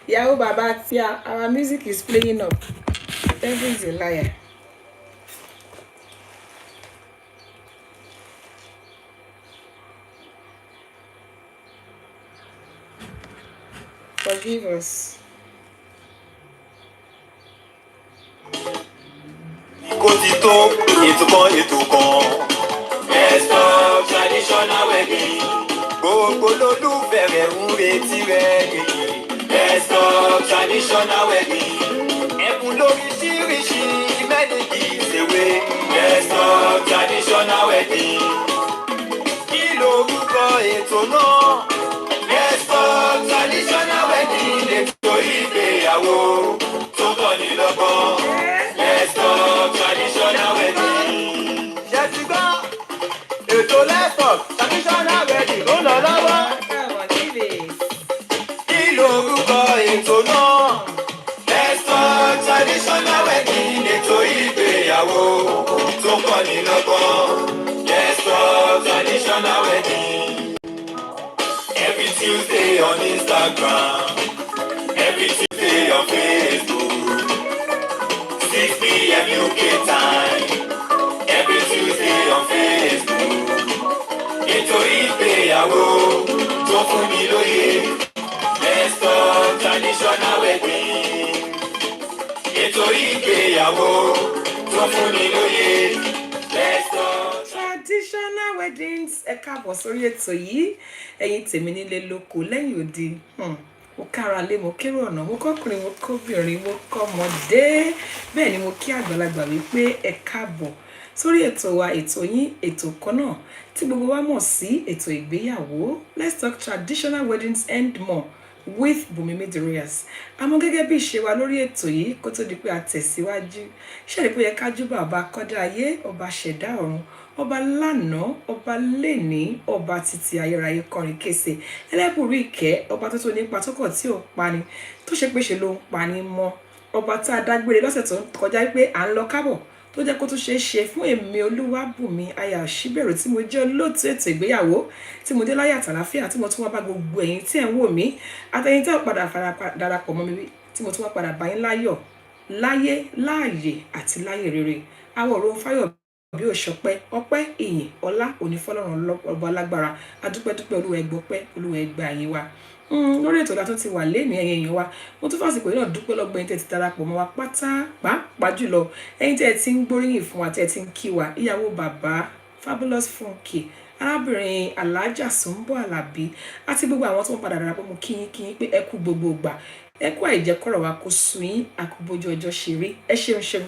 Ìyàwó bàbá Tia, our music is playing up. Devil is a liar. Forgive us. Kotito, ètò kan. Best of traditional wedding. Gbogbo lólùfẹ́ rẹ̀ ń retí rẹ̀ nìyí. Best of traditional wedding. Ẹ̀bùn lóríṣiríṣi many gives away. Best of traditional wedding. Kí lorúkọ ètò náà? Best of traditional wedding. Ètò ìgbéyàwó tó kọ́ni lọ́gbọ́n. Best of traditional wedding. Ṣé ti gbọ́? Ètò lẹ́sọ̀ traditional wedding ló lọ lọ́wọ́. Kí lorúkọ ètò náà? Best of traditional wedding. Ètò ìgbéyàwó tó kọ́ni lọ́gbọ́n. Best of traditional wedding. Every Tuesday on Instagram. Every Tuesday on Facebook. 6 p.m. UK time. Every Tuesday on Facebook. Ètò ìgbéyàwó tó fún mi lóye. Best of traditional wedding. Ètò ìgbéyàwó tó fún mi lóye. Best of traditional weddings. Ẹ káàbọ̀ sórí ètò yìí. Ẹ̀yin tèmi nílé lóko lẹ́yìn odi. Mo kára lé, mo kérò ọ̀nà, mo kọ́kùnrin, mo kóbìnrin, mo kọ́mọdé. Bẹ́ẹ̀ ni mo kí àgbàlagbà wípé ẹ káàbọ̀ sórí ètò wa, ètò yín, ètò kan náà tí gbogbo wa mọ̀ sí ètò ìgbéyàwó. Let's talk traditional weddings and more with Bùnmi the Royals. Àmọ́ gẹ́gẹ́ bí ìṣe wa lórí ètò yìí kó tó di pé a tẹ̀síwájú, ṣé rí pé yẹ ká júbà ọba kọ́dá ayé, ọba ṣẹ̀dá ọ̀run, ọba lánàá, ọba lénìí, ọba títí ayérayé kọrin kése, ẹlẹ́bùrú ìkẹ́, ọba tó tó nípa tó kọ̀ tí ò pani, tó ṣe pé ṣe ló ń pani mọ́, ọba tá a dágbére lọ́sẹ̀ tó ń kọjá pé à ń lọ kábọ̀, tó jẹ́ kó tún ṣe é ṣe fún èmi Olúwabùnmi aya Òṣìbẹ̀rù tí mo jẹ́ olóòtú ètò ìgbéyàwó, tí mo dé láyé àtàlàfíà, tí mo tún wá bá gbogbo ẹ̀yin tí ẹ̀ ń wò mí, àtẹ̀yin tí ẹ̀ padà darapọ̀ mọ́ mi, tí mo tún wá padà bá yín láyọ̀, láyé, láàyè àti láyè rere. Àwọn ọ̀rọ̀ fáyọ̀ bí òṣọpẹ́, ọpẹ́, ìyìn, ọlá, òní fọ́lọ́run ọba alágbára, adúpẹ́dúpẹ́ Olúwa ẹ gbọpẹ́, Olúwa ẹ gbà yín wa. Lórí ètò ìlà tó ti wà lẹ́nu ẹ̀yin èèyàn wa, mo tún fàsìkò yìí náà dúpẹ́ lọ́gbọ́ ẹ̀yin tẹ́ ti darapọ̀ mọ́ wa pàápàá jùlọ ẹ̀yin tẹ́ ti ń gbóríyìn fún wa, tẹ́ ti ń kí wa, ìyàwó bàbá Fabulous Funke, arábìnrin Alájà Sùnbọ̀ Àlàbí àti gbogbo àwọn tó ń padà darapọ̀ mọ́ kí yín pé ẹ kú gbogbo ìgbà, ẹ kú àìjẹkọ̀rọ̀ wa kó sú yín, àkúbójú ọjọ́ ṣeré, ẹ ṣeun.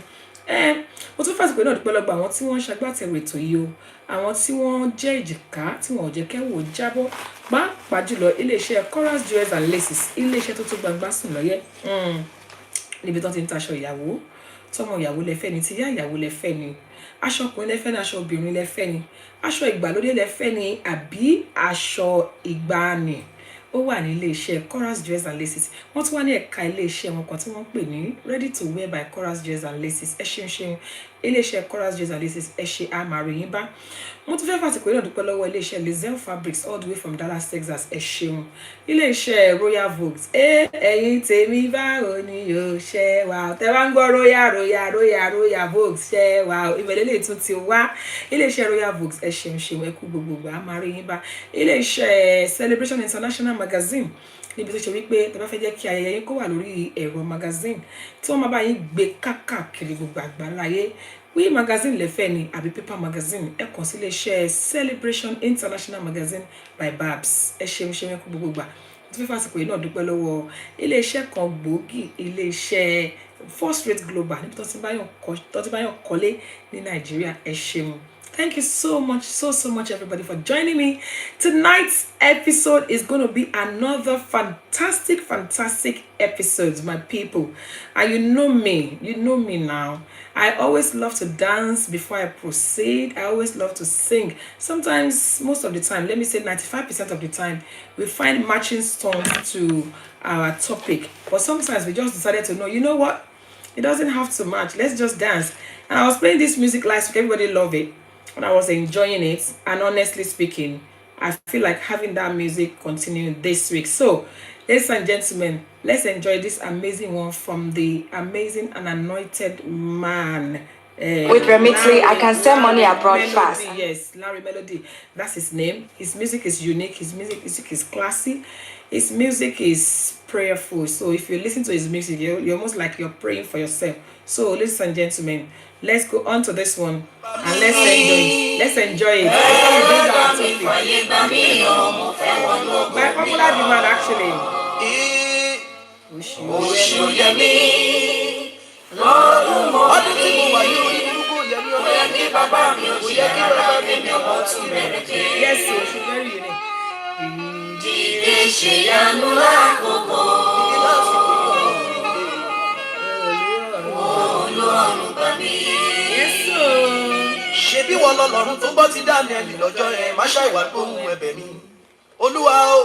Mo tún fàsìkò náà dúpẹ́ lọ́gbọ́ àwọn tí wọ́n ń ṣagbátẹrù ètò yìí o, àwọn tí wọ́n jẹ́ èjìká tí wọ́n ò jẹ́ kẹ́wò jábọ́, pàápàá jùlọ iléeṣẹ́ Chorus Jewels and Laces, iléeṣẹ́ tó tó gbangba sùn lọ́yẹ́, níbi tó ti ń taṣọ ìyàwó, tọmọ ìyàwó lẹ́fẹ́ ni, tíyá ìyàwó lẹ́fẹ́ ni, aṣọ ọkùnrin lẹ́fẹ́ ni, aṣọ obìnrin lẹ́fẹ́ ni, aṣọ ìgbàlódé lẹ́fẹ́ ni àbí aṣọ ìgbàanì, ó wà ní iléeṣẹ́ Chorus Jewels and Laces. Wọ́n tún wá ní ẹ̀ka iléeṣẹ́ wọn kan tí wọ́n pè ní Ready to Wear by Chorus Jewels and Laces. Ẹ ṣeun iléeṣẹ́ Chorus Jewels and Laces, ẹ ṣe àmàrí yín bá. Mo tún fẹ́ fàsìkò yìí náà dúpẹ́ lọ́wọ́ iléeṣẹ́ Lizelle Fabrics all the way from Dallas, Texas. Ẹ ṣeun. Iléeṣẹ́ Royal Vogues. Ẹ̀yin tèmi báwo ni yóò ṣe wà? Tẹ́ bá ń gbọ́ Royal Vogues ṣe wà. Ìbẹ̀lẹ̀ lè tún ti wá. Iléeṣẹ́ Royal Vogues, ẹ ṣeun ẹ kú gbogbo àmàrí yín bá. Iléeṣẹ́ Celebration International Magazine, níbi tó ṣe wípé tẹ́ bá fẹ́ jẹ́ kí ayẹyẹ yín kó wà lórí ẹ̀rọ magazine tí wọ́n máa bá yín gbé káàkiri gbogbo àgbáláyé, wí magazine lẹ́fẹ́ ni àbí paper magazine, ẹ kàn sí iléeṣẹ́ Celebration International Magazine by Babs. Ẹ ṣeun ẹ kú gbogbo gbà. Mo tún fẹ́ fàsìkò yìí náà dúpẹ́ lọ́wọ́ iléeṣẹ́ kan gbòógì, iléeṣẹ́ First Rate Global, níbi tó ti bá yàn kọ́lé ní Nàìjíríà. Ẹ ṣeun. Thank you so much everybody for joining me. Tonight's episode is going to be another fantastic episode, my people. And you know me now. I always love to dance before I proceed. I always love to sing. Sometimes, most of the time, let me say 95% of the time, we find matching songs to our topic. But sometimes we just decided to know, you know what? It doesn't have to match. Let's just dance. And I was playing this music last week. Everybody loved it. And I was enjoying it. And honestly speaking, I feel like having that music continue this week. So, ladies and gentlemen, let's enjoy this amazing one from the amazing and anointed man. With Remitly, I can send money abroad Melody, fast. yes, Larry Melody. That's his name. His music is unique. His music is classy. His music is prayerful. So if you listen to his music, you're almost like you're praying for yourself. So, ladies and gentlemen, let's go on to this one and let's enjoy it. Let's enjoy it. By popular demand, actually. Yes, so she's very unique. Yes, so. Ṣebí wọn lọ́lọ́run tó gbọ́ ti Daniel lọ́jọ́ yẹn má ṣàìwá gbóhùn ẹ̀bẹ̀ mi. Olúwa o,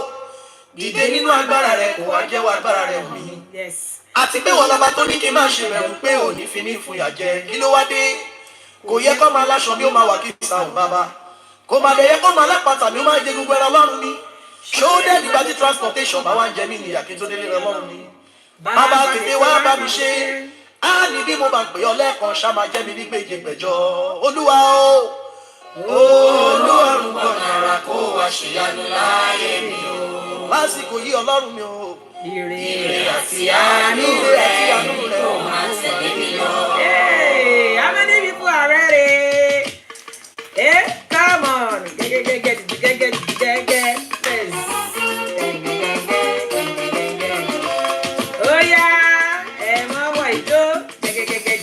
dìde nínú agbára rẹ kó wá jẹ́wọ́ agbára rẹ mi. Yes. Àti pé wọn lọba tó ní kí n má ṣe bẹ̀rù pé ò ní fi ní ìfúyà jẹ. Kí ló wá dé? Kò yẹ kó máa láṣọ bí ó máa wà kí ìsàhùn bàbá. Kò máa dẹ̀ yẹ kó máa lápàtà bí ó máa jẹ gbogbo ẹran Ọlọ́run ni. Ṣé ó dẹ́ nígbà tí transportation bá wá ń jẹ mí nìyà kí n tó délé ẹran Ọlọ́run ni? Bàbá tètè wá bá mi ṣe. Á ní bí mo bá pè ọ́ lẹ́ẹ̀kan ṣá máa jẹ́ mi ní gbèjè gbẹ̀jọ. Olúwa o. Olúwarun gbọ̀nyàrá kó wá ṣèyanu láyé mi o. Lásìkò yìí Ọlọ́run mi o. Ire àti àánú rẹ̀ kó máa tẹ̀lé mi lọ. Hey, how many people are ready? Hey, come on. Get. Oh yeah. Mama, ito. Get.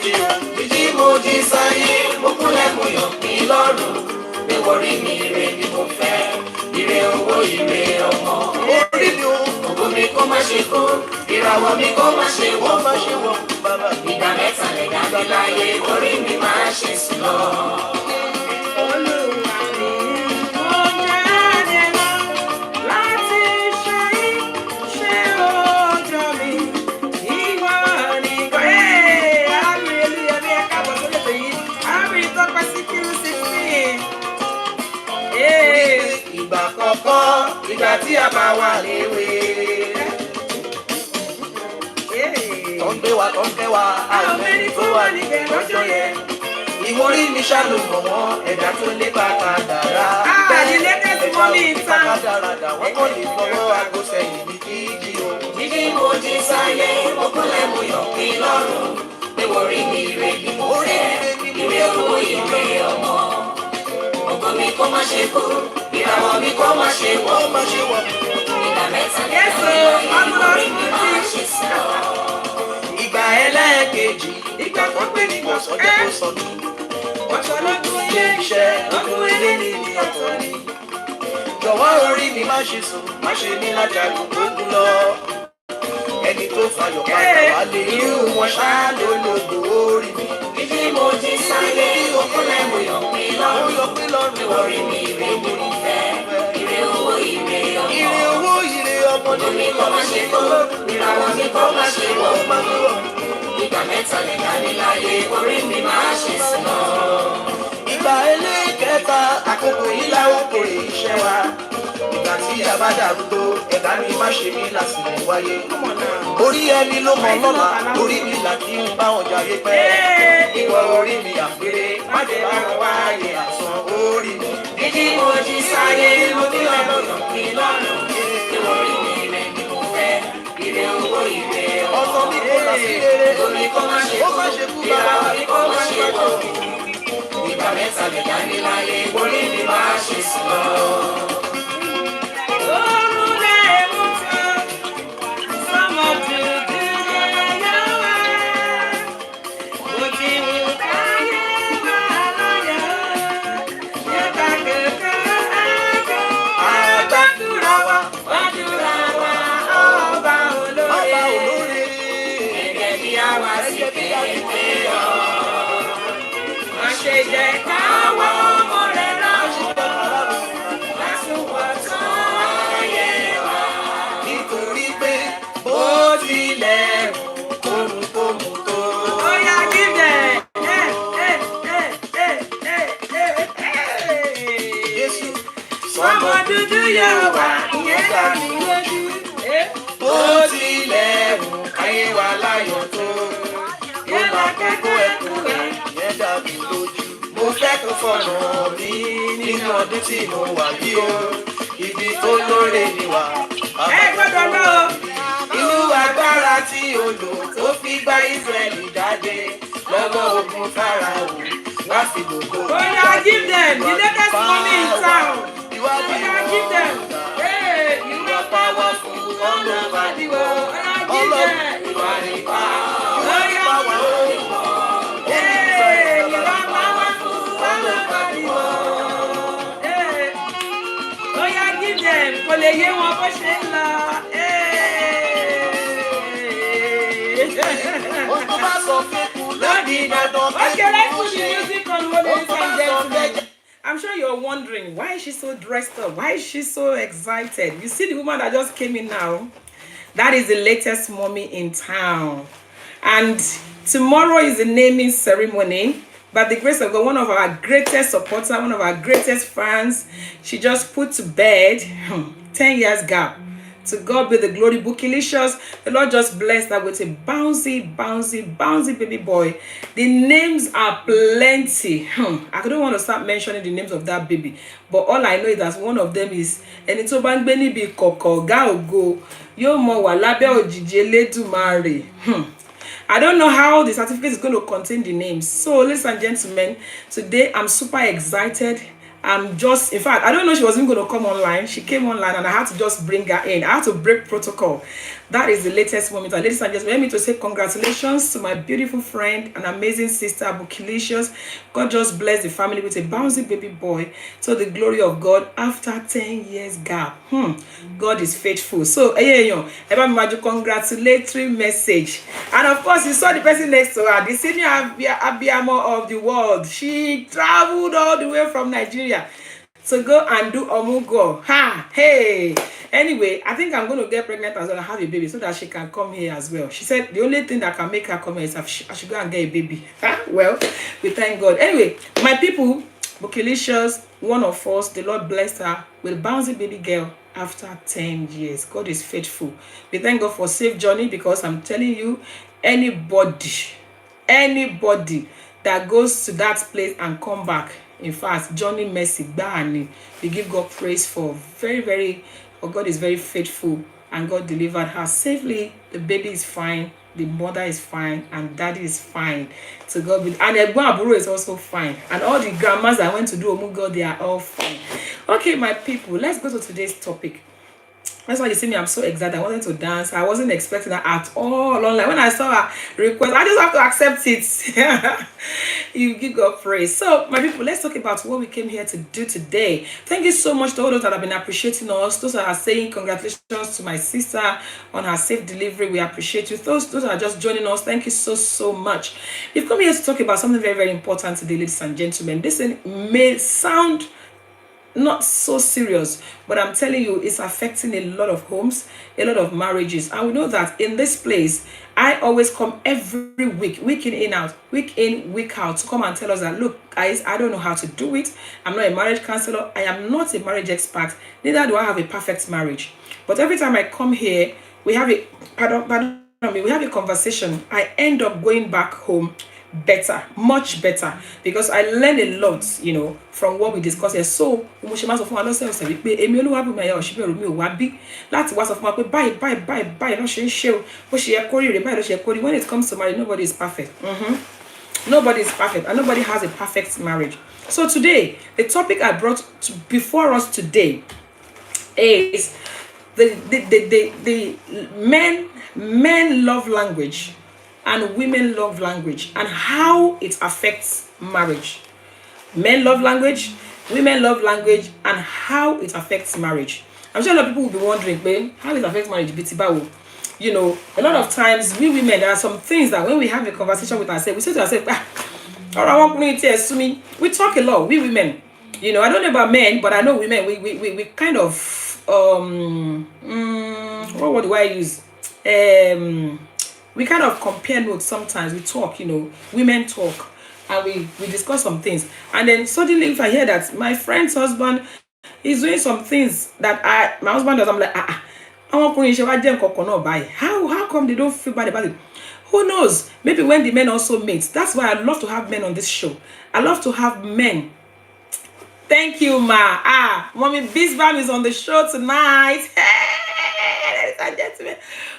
Ìjì sáyé mo kúnlẹ̀ mo yọ̀ mí lọ́rùn pé orí mi ire ni mo fẹ́ ire owó ire ọmọ. Orí mi o. Ògo mi kó má ṣe kó ìràwọ̀ mi kó má ṣe wọ̀ bàbá. Ìgbà mẹ́ta lè dá mi láyé orí mi máa ṣe sùn lọ. Olúwa mi, mo jáde lọ láti ṣe ọjọ́ mi. Ìwọ nìkan. Hallelujah, ní ẹ̀ka bọ̀ sórí ètò yìí. Arábìnrin tó pẹ́ sí kírú 16. Ìgbà kọ̀ọ̀kan ìgbà tí a bá wà léwe. Tó ń gbé wa àwọn ẹni tó wà níbẹ̀ lọ́jọ́ yẹn. Ìwọ́rí mi ṣàlò mọ̀ wọ́n ẹ̀dá tó lé bàtà dára. The latest money in town. Wọ́n kò lè fọwọ́ aago sẹ́yìn ní kíjì o. Jíjí mo jí sáyé, mo kúnlẹ̀ mo yọ̀ mí lọ́rùn. Pé orí mi ire ni mo fẹ́, ire owó ire ọmọ. Ògo mi kó má ṣe kú, ìràwọ̀ mi kó má ṣe wọ̀. Ìgbà mẹ́ta ní orí mi máa ṣe sí lọ. Ìgbà ẹlẹ́ẹ̀kejì, ìgbà tó pé nígbà sọ́jọ́ tó sọ mí. Ọ̀ṣọ́ lọ́dún ilé Iṣẹ́ ọdún ilé ní ibi ọ̀tọ̀ ni. Jọ̀wọ́ orí mi má ṣe sùn, má ṣe ní lájàgùn tó kú lọ. Ẹni tó fayọ̀ padà wá lé irú wọn ṣáá ló lògbò orí mi. Jíjí mo jí sáyé, mo kúnlẹ̀ mo yọ̀ mí lọ́rùn. Pé orí mi ire ni mo fẹ́, ire owó ire ọmọ. Ire owó ire ọmọ Ògo mi kó má ṣe kú, ìràwọ̀ mi kó má ṣe wọ̀. Ìgbà mẹ́ta lè dá mi láyé, orí mi máa ṣe sùn lọ. Ìgbà ẹlẹ́ẹ̀kẹta, àkókò yìí láwọn kò rí iṣẹ́ wa. Ìgbà tí a bá dàrúgbó, ẹ̀dá mi má ṣe mí lásìkò wáyé. Orí ẹni ló mọ lọ́la, orí mi là kí n bá wọn jayé pẹ́. Ìwọ orí mi àpérè, má jẹ́ bá wọn wáyé àsán orí mi. Jíjí mo jí sáyé, mo kúnlẹ̀ mo yọ̀ mí lọ́rùn. Pé orí mi ire ni mo fẹ́, ire owó ire ọmọ. Ọ̀sán mi kò lọ sí rere, Ògo mi kó má ṣe ó má ṣe kú kú, bàbá. ìràwọ̀ mi kó má ṣe wọ̀. Ìgbà mẹ́ta lè dá mi láyé, orí mi máa ṣe sùn lọ. Àgbàdúrà wa, Wàdúrà wa ọba olóore. ọba olóore. Gẹ́gẹ́ bí àwa sì kéde ọ́. Má ṣe jẹ́ káwa ọmọ rẹ̀ rà. Má sọ Bó tilẹ̀ wù káyé wa láyọ̀ tó. Ó máa gbogbo ẹ̀kú rẹ̀ yẹn dàbí lójú. Mo fẹ́ kó fọ̀nà mi nínú ọdún tí mo wà yìí o. Ibi tó lóore ni wà. Ẹ gbọ́dọ̀ lọ. Irú agbára tí o lò tó fi gbá Ísírẹ́lì jáde lọ́wọ́ ogun Fáráò wá fi gbogbo. Oya, give them the latest money in town. Oya, give them. Hey, you are powerful all over the world. Oya, give them. You are the power. Oya, hey, you are powerful all over the world. Hey, Oya, give them. Kò lè yé wọn bó ṣe ń lọ. Okay, let's put the music on, ladies and gentlemen. I'm sure you're wondering, why is she so dressed up? Why is she so excited? You see the woman that just came in now? That is the latest mommy in town. And tomorrow is the naming ceremony. By the grace of God, one of our greatest supporters, one of our greatest fans, she just put to bed 10 years gap. To God be the glory. Bookylicious, the Lord just blessed her with a bouncy baby boy. The names are plenty. I don't want to start mentioning the names of that baby, but all I know is that one of them is Enito Bangbeni bi koko ga ogo yo mo wa labe ojiji Eledumare. I don't know how the certificate is going to contain the names. So, ladies and gentlemen, today I'm super excited. I'm just, in fact, I don't know she was even going to come online. She came online and I had to just bring her in. I had to break protocol. That is the latest moment. And ladies and gentlemen, let me to say congratulations to my beautiful friend and amazing sister, Bookylicious. God just bless the family with a bouncy baby boy to the glory of God after 10 years gap. God is faithful. So, congratulatory message. And of course, you saw the person next to her, the senior Abiyamo of the world. She traveled all the way from Nigeria to go and do Omugo. Hey. Anyway, I think I'm going to get pregnant as well and have a baby so that she can come here as well. She said the only thing that can make her come here is I should go and get a baby. Well, we thank God. Anyway, my people, Bookylicious, one of us, the Lord blessed her with a bouncy baby girl after 10 years. God is faithful. We thank God for safe journey, because I'm telling you, anybody that goes to that place and come back, in fact, Johnny Mercy Bani, we give God praise for God is very faithful, and God delivered her safely. The baby is fine, the mother is fine, and daddy is fine. To God be, and Egbo Aburo is also fine, and all the grandmas that went to do Omugo, they are all fine. Okay, my people, let's go to today's topic. That's why you see me, I'm so excited. I wanted to dance. I wasn't expecting that at all. Like when I saw her request, I just have to accept it. You give God praise. So, my people, let's talk about what we came here to do today. Thank you so much to all those that have been appreciating us. Those that are saying congratulations to my sister on her safe delivery. We appreciate you. Those that are just joining us, thank you so much. We've come here to talk about something very important today, ladies and gentlemen. This may sound not so serious, but I'm telling you, it's affecting a lot of homes, a lot of marriages. And we know that in this place, I always come every week in, week out, to come and tell us that, look, guys, I don't know how to do it. I'm not a marriage counselor. I am not a marriage expert. Neither do I have a perfect marriage. But every time I come here, we have a, we have a conversation. I end up going back home better, much better, because I learned a lot, from what we discussed here. So mo ṣe máa sọ fún wa lọ́sẹ̀ ọ̀sẹ̀ wípé èmi Olúwabùnmi aya Òṣìbẹ̀rù mi ò wá bí láti wá sọ fún wa pé báyìí ló ṣe ń ṣe o, bó ṣe yẹ kó rí rè, báyìí ló ṣe yẹ kó rí. When it comes to marriage, nobody is perfect. Nobody is perfect, and nobody has a perfect marriage. So today, the topic I brought before us today is the men love language and women love language, and how it affects marriage. Men love language, women love language, and how it affects marriage. I'm sure a lot of people will be wondering, how it affects marriage? A lot of times we women, there are some things that when we have a conversation with ourselves, we say to ourselves, we talk a lot, we women. I don't know about men, but I know women, we kind of what word do I use? We kind of compare notes sometimes. We talk, women talk, and we discuss some things. And then suddenly, if I hear that my friend's husband is doing some things that my husband does, I'm like, Àwọn ọkùnrin ṣe wá jẹ́ nǹkan kan náà báyìí. How come they don't feel bad about it? Who knows? Maybe when the men also meet. That's why I love to have men on this show. I love to have men. Thank you, ma. Mommy Bisbam is on the show tonight. Hey, ladies and gentlemen,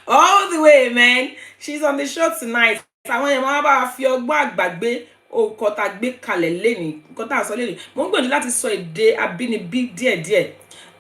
all the way, man. She's on the show tonight. I want your mama fi ọgbọ́n àgbàgbé nǹkan tá gbé kalẹ̀ lẹ́ni, nǹkan tá sọ lẹ́ni. Mo ń gbìyànjú láti sọ èdè abínibí díẹ̀díẹ̀.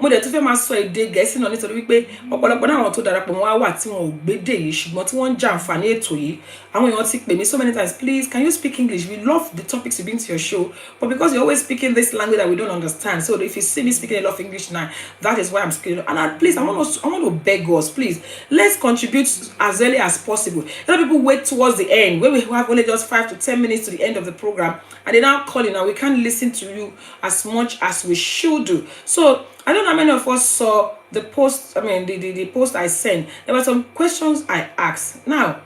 Mo dẹ̀ tún fẹ́ máa sọ èdè Gẹ̀ẹ́sì náà nítorí wípé ọ̀pọ̀lọpọ̀ náà àwọn tó darapọ̀ wọn wà tí wọn ò gbédè yìí ṣùgbọ́n tí wọ́n ń jàǹfààní ètò yìí. Àwọn èèyàn ti pè mí so many times, please can you speak English? We love the topics you bring to your show, but because you're always speaking this language that we don't understand, so if you see me speaking a lot of English now, that is why I'm speaking. And please, I want to beg us, please, let's contribute as early as possible. A lot of people wait towards the end when we have only just 5 to 10 minutes to the end of the program, and they now call in and we can't listen to you as much as we should do. So I don't know how many of us saw the post, the post I sent. There were some questions I asked. Now,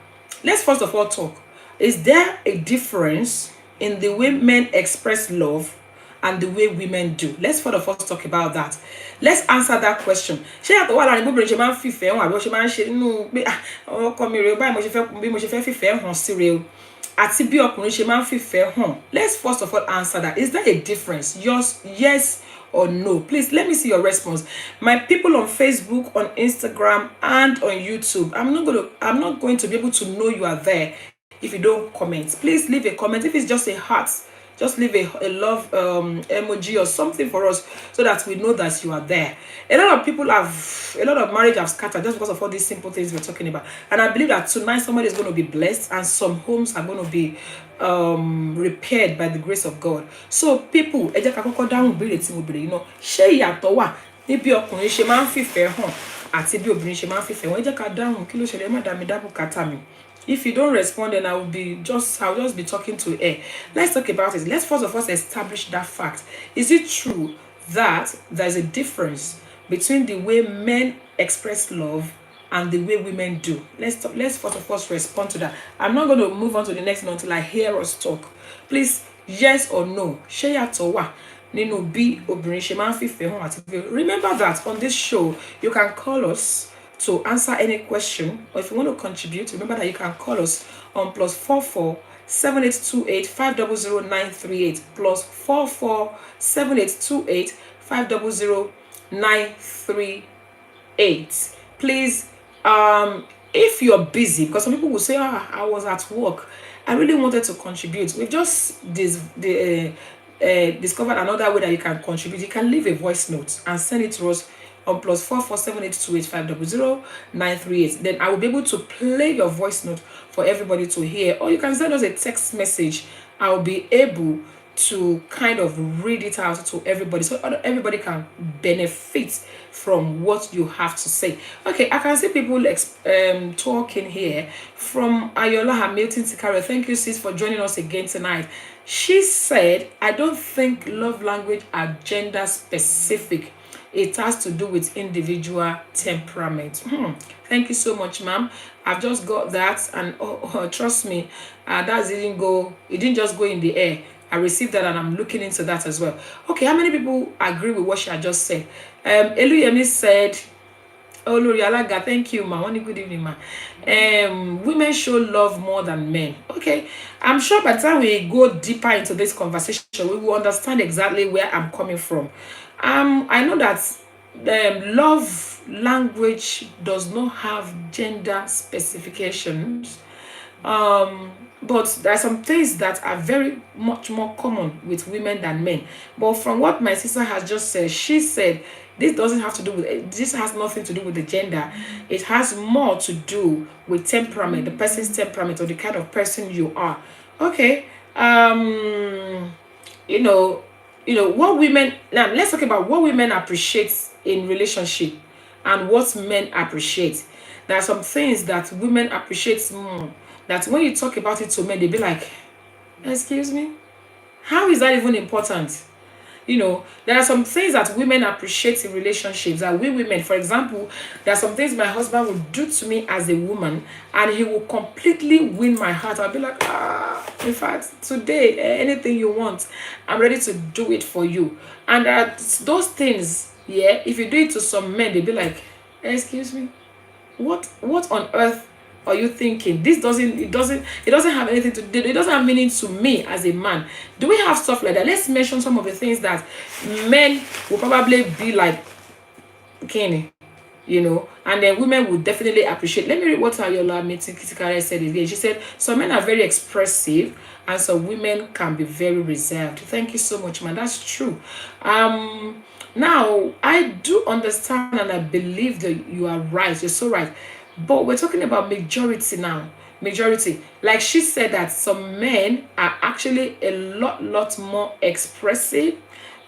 let's first of all talk. Is there a difference in the way men express love and the way women do? Let's first of all talk about that. Let's answer that question. Ṣé yàtọ̀ wà láàrin bóbìnrin ṣe máa ń fìfẹ́ hàn àbí ó ṣe máa ń ṣe nínú pé ọkọ mi rèé báyìí bí mo ṣe fẹ́ fìfẹ́ hàn sí rèé o àti bí ọkùnrin ṣe máa ń fìfẹ́ hàn? Let's first of all answer that. Is there a difference? Yes or no? Please let me see your response. My people on Facebook, on Instagram, and on YouTube, I'm not going to be able to know you are there if you don't comment. Please leave a comment. If it's just a heart, just leave a love emoji or something for us so that we know that you are there. A lot of marriage have scattered just because of all these simple things we're talking about. And I believe that tonight somebody is going to be blessed and some homes are going to be repaired by the grace of God. So people, ẹ jẹ́ ká kọ́kọ́ dáhùn ìbéèrè tí mo béèrè yìí náà. Ṣé ìyàtọ̀ wà níbi ọkùnrin ṣe máa ń fìfẹ́ hàn àti bí obìnrin ṣe máa ń fìfẹ́ hàn? Ẹ jẹ́ ká dáhùn kí ló ṣẹlẹ̀, má dá mi dá bùkátà mi. If you don't respond, then I'll just be talking to air. Let's talk about it. Let's first of all establish that fact. Is it true that there's a difference between the way men express love and the way women do? Let's first of all respond to that. I'm not going to move on to the next one until I hear us talk. Please, yes or no? Ṣé yàtọ̀ wà nínú bí obìnrin ṣe máa ń fìfẹ́ hàn àti bí? Remember that on this show, you can call us to answer any question, or if you want to contribute, remember that you can call us on +44 7828 500 938 +44 7828 500 938. Please, if you're busy, because some people will say, I was at work, I really wanted to contribute. We've just discovered another way that you can contribute. You can leave a voice note and send it to us on +44 7828 500 938. Then I will be able to play your voice note for everybody to hear, or you can send us a text message. I'll be able to kind of read it out to everybody so everybody can benefit from what you have to say. Okay, I can see people talking here. From Ayola Hamilton Sikaro, thank you sis for joining us again tonight. She said, I don't think love language are gender specific. It has to do with individual temperament. Thank you so much, ma'am. I've just got that, and trust me, it didn't just go in the air. I received that and I'm looking into that as well. Okay, how many people agree with what she had just said? Eluyemi said, oh, Lori Alaga, thank you, ma. Good evening, ma. Women show love more than men. Okay, I'm sure by the time we go deeper into this conversation, we will understand exactly where I'm coming from. I know that love language does not have gender specifications. But there are some things that are very much more common with women than men. But from what my sister has just said, she said this has nothing to do with the gender. It has more to do with temperament, the person's temperament, or the kind of person you are. Okay. What women, now let's talk about what women appreciate in relationship and what men appreciate. There are some things that women appreciate more, that when you talk about it to men, they'll be like, excuse me? How is that even important? There are some things that women appreciate in relationships that we women, for example, there are some things my husband would do to me as a woman and he will completely win my heart. I'll be like, in fact, today, anything you want, I'm ready to do it for you. And those things, if you do it to some men, they'll be like, excuse me? what on earth are you thinking? This doesn't have anything to do, it doesn't have meaning to me as a man. Do we have stuff like that? Let's mention some of the things that men will probably be like, Kenny, and then women would definitely appreciate. Let me read what Ayola Metikare said again. She said, some men are very expressive and some women can be very reserved. Thank you so much, man. That's true. Now, I do understand and I believe that you are right. You're so right. But we're talking about majority now. Majority. Like she said that some men are actually a lot more expressive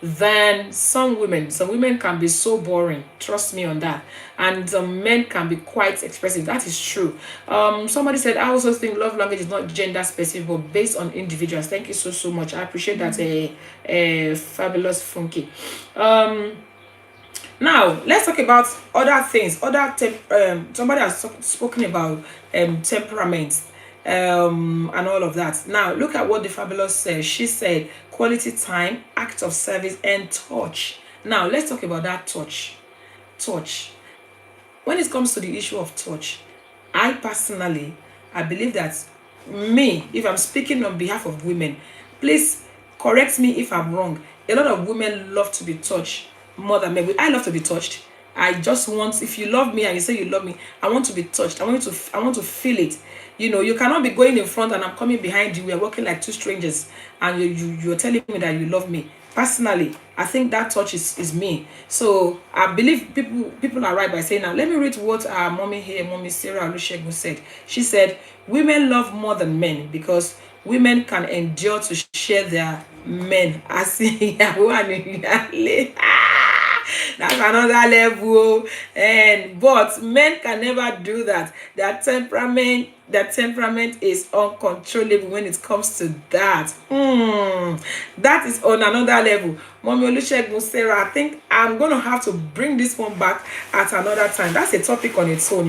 than some women. Some women can be so boring. Trust me on that. And some men can be quite expressive. That is true. Somebody said, I also think love language is not gender specific, but based on individuals. Thank you so much. I appreciate that. Fabulous funky. Now, let's talk about other things. Somebody has spoken about temperament and all of that. Now, look at what the Fabulous says. She said, quality time, act of service, and touch. Now, let's talk about that touch. Touch. When it comes to the issue of touch, I personally, I believe that me, if I'm speaking on behalf of women, please correct me if I'm wrong. A lot of women love to be touched more than men. I love to be touched. I just want, if you love me and you say you love me, I want to be touched. I want to feel it. You cannot be going in front and I'm coming behind you. We are walking like two strangers and you're telling me that you love me. Personally, I think that touch is me. So I believe people are right by saying now. Let me read what our mommy here, Mommy Sarah Olusegun said. She said, women love more than men because women can endure to share their men. As that's another level. But men can never do that. Their temperament is uncontrollable when it comes to that. That is on another level. Mommy Olusegun Sarah, I think I'm gonna have to bring this one back at another time. That's a topic on its own,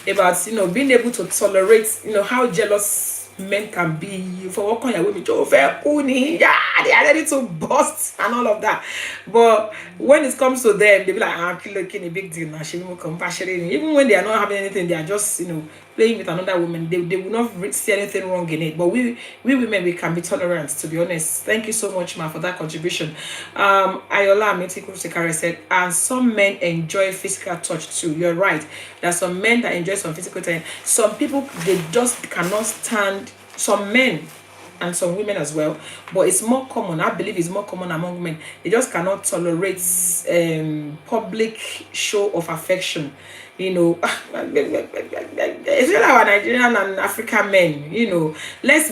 about being able to tolerate, how jealous men can be for work on your women. They are ready to bust and all of that. But when it comes to them, they be like, looking a big deal now. She will compassionate. Even when they are not having anything, they are just playing with another woman. They will not see anything wrong in it. But we women, we can be tolerant, to be honest. Thank you so much, ma, for that contribution. Ayola Metikusekare said, and some men enjoy physical touch too. You're right. There are some men that enjoy some physical touch. Some people, they just cannot stand, some men and some women as well, but it's more common. I believe it's more common among men. They just cannot tolerate public show of affection. Especially our Nigerian and African men. Let's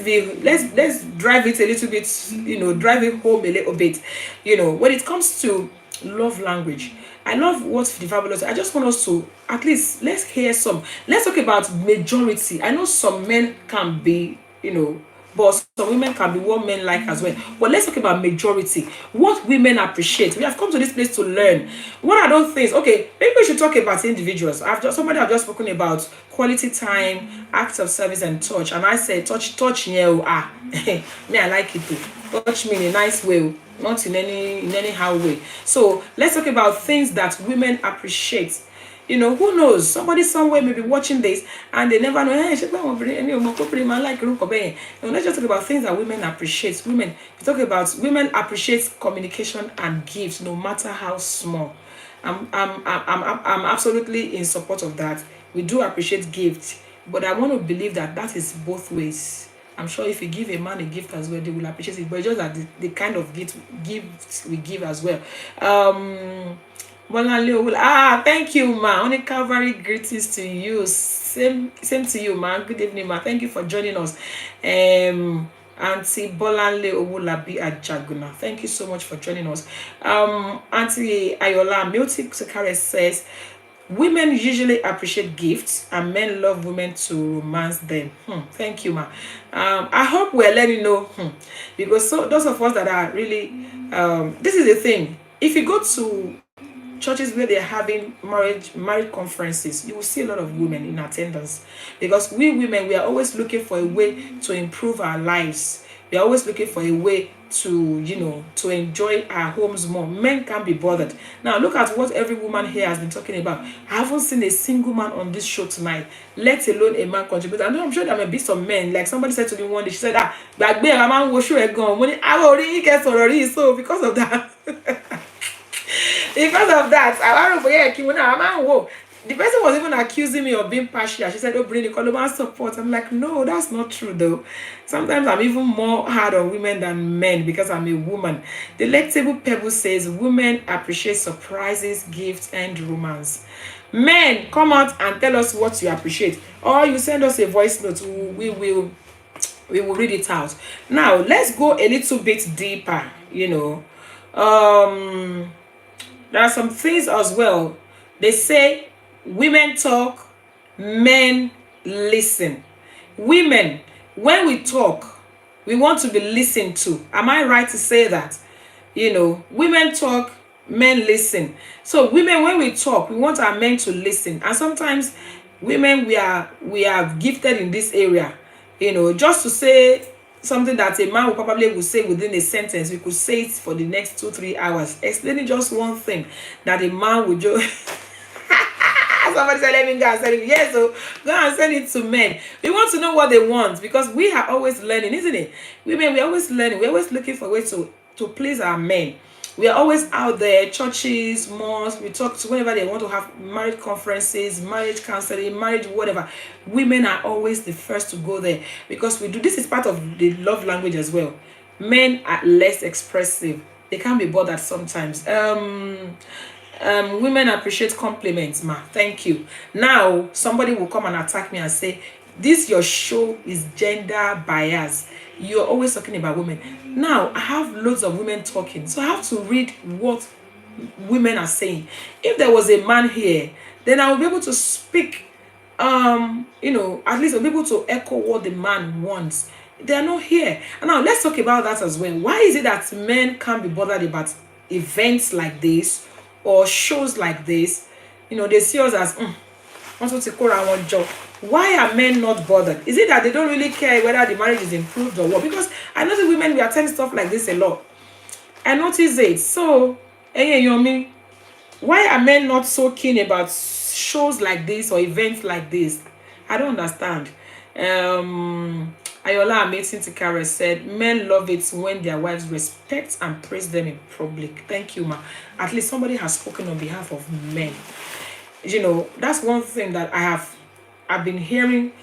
drive it a little bit. Drive it home a little bit. When it comes to love language, I love what the Fabulous. I just want us to at least let's hear some. Let's talk about majority. I know some men can be, but some women can be what men like as well. But let's talk about majority. What women appreciate. We have come to this place to learn. What are those things? Okay, maybe we should talk about individuals. Somebody have just spoken about quality time, acts of service, and touch. And I said, touch, me, I like it too. Touch me in a nice way, not in any how way. So let's talk about things that women appreciate. Who knows? Somebody somewhere may be watching this and they never know. Let's just talk about things that women appreciate. Women appreciate communication and gifts, no matter how small. I'm absolutely in support of that. We do appreciate gifts, but I want to believe that is both ways. I'm sure if you give a man a gift as well, they will appreciate it. But it's just that the kind of gifts we give as well. Thank you, ma. Only Calvary greetings to you. Same to you, ma. Good evening, ma. Thank you for joining us. Auntie Bolanle Owulabi Ajaguna. Thank you so much for joining us. Auntie Ayola Miltic Sekare says, women usually appreciate gifts and men love women to romance them. Thank you, ma. I hope we're letting know, because those of us that are really, this is the thing. If you go to churches where they're having marriage conferences, you will see a lot of women in attendance, because we women, we are always looking for a way to improve our lives. We are always looking for a way to, you know, to enjoy our homes more. Men can't be bothered. Now, look at what every woman here has been talking about. I haven't seen a single man on this show tonight, let alone a man contribute. I know, I'm sure there may be some men. Like somebody said to me one day, she said, back there, a man will show a gun. When I already get already, so because of that, because of that, I don't know, yeah, the person was even accusing me of being partial. She said, oh, bring the Coloban support. I'm like, no, that's not true, though. Sometimes I'm even more hard on women than men because I'm a woman. The Delectable Pebble says, women appreciate surprises, gifts, and romance. Men, come out and tell us what you appreciate. Or you send us a voice note. We will read it out. Now, let's go a little bit deeper, you know. There are some things as well. They say women talk, men listen. Women, when we talk, we want to be listened to. Am I right to say that? You know, women talk, men listen. So women, when we talk, we want our men to listen. And sometimes women, we are gifted in this area. You know, just to say something that a man will say within a sentence, we could say it for the next 2-3 hours, explaining just one thing that a man would just somebody said, let me go and send it. Yes, so go and send it to men. We want to know what they want because we are always learning, isn't it? Women, we're always learning. We're always looking for ways to please our men. We are always out there, churches, mosques. We talk to whenever they want to have marriage conferences, marriage counseling, marriage, whatever. Women are always the first to go there because this is part of the love language as well. Men are less expressive. They can be bothered sometimes. Women appreciate compliments, ma. Thank you. Now, somebody will come and attack me and say, this your show is gender bias. You're always talking about women. Now, I have loads of women talking, so I have to read what women are saying. If there was a man here, then I will be able to speak, you know, at least I'll be able to echo what the man wants. They are not here. And now, let's talk about that as well. Why is it that men can't be bothered about events like this or shows like this? You know, they see us as job. Why are men not bothered? Is it that they don't really care whether the marriage is improved or what? Because I know the women, we attend stuff like this a lot. I notice it. So, hey, Yomi, why are men not so keen about shows like this or events like this? I don't understand. Ayola Amazing Tikare said, men love it when their wives respect and praise them in public. Thank you, ma. At least somebody has spoken on behalf of men. You know, that's one thing that I've been hearing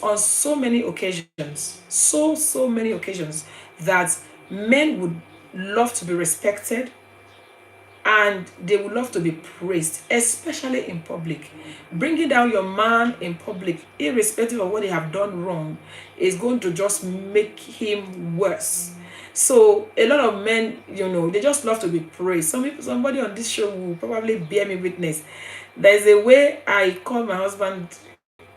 on so many occasions, so many occasions, that men would love to be respected and they would love to be praised, especially in public. Bringing down your man in public, irrespective of what they have done wrong, is going to just make him worse. So a lot of men, you know, they just love to be praised. Somebody on this show will probably bear me witness. There's a way I call my husband.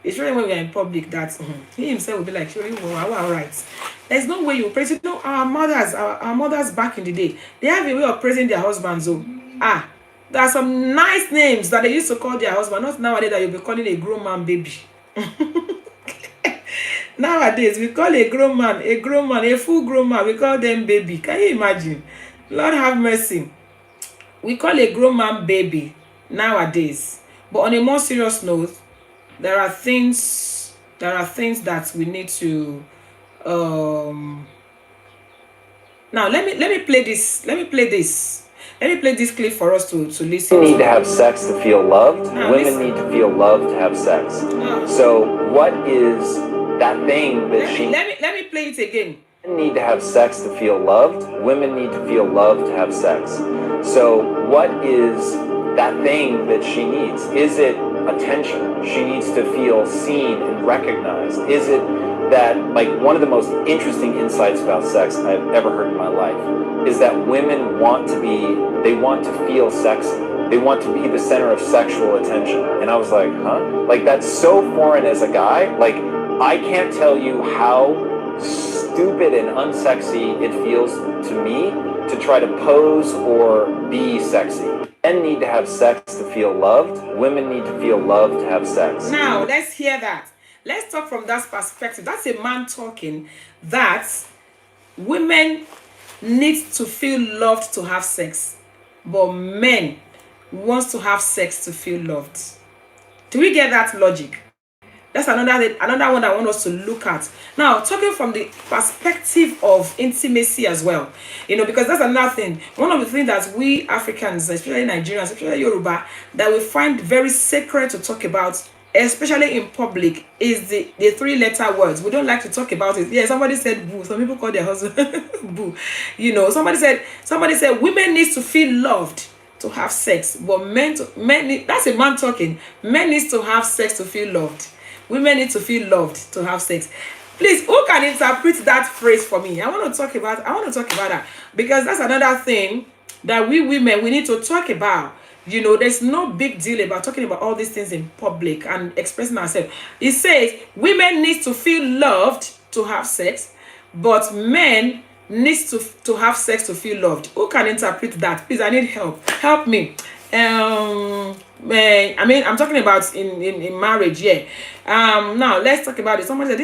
It's really when we are in public that he himself will be like, wow, all right. There's no way you praise it. No, our mothers back in the day, they have a way of praising their husbands. So, there are some nice names that they used to call their husband. Not nowadays that you'll be calling a grown man baby. Nowadays, we call a grown man, a full grown man, we call them baby. Can you imagine? Lord have mercy. We call a grown man baby nowadays. But on a more serious note, there are things that we need to now let me play this. Let me play this clip for us to listen. Men need to have sex to feel loved. Women need to feel loved to have sex. So what is that thing that let me play it again. Men need to have sex to feel loved. Women need to feel loved to have sex. So what is that thing that she needs? Is it attention? She needs to feel seen and recognized. Is it that, like, one of the most interesting insights about sex I've ever heard in my life is that women want to feel sexy. They want to be the center of sexual attention. And I was like, huh? Like, that's so foreign as a guy. Like, I can't tell you how stupid and unsexy it feels to me to try to pose or be sexy. Men need to have sex to feel loved. Women need to feel loved to have sex. Now, let's hear that. Let's talk from that perspective. That's a man talking that women need to feel loved to have sex, but men wants to have sex to feel loved. Do we get that logic? That's another one I want us to look at. Now, talking from the perspective of intimacy as well, because that's another thing. One of the things that we Africans, especially Nigerians, especially Yoruba, that we find very sacred to talk about, especially in public, is the three-letter words. We don't like to talk about it. Yeah, somebody said boo. Some people call their husband boo. Somebody said women need to feel loved to have sex, but that's a man talking. Men needs to have sex to feel loved. Women need to feel loved to have sex. Please, who can interpret that phrase for me? I want to talk about that, because that's another thing that we women, we need to talk about. There's no big deal about talking about all these things in public and expressing ourselves. It says women need to feel loved to have sex, but men needs to have sex to feel loved. Who can interpret that? Please, I need help. Help me. I'm talking about in marriage, yeah. Now let's talk about it. Someone said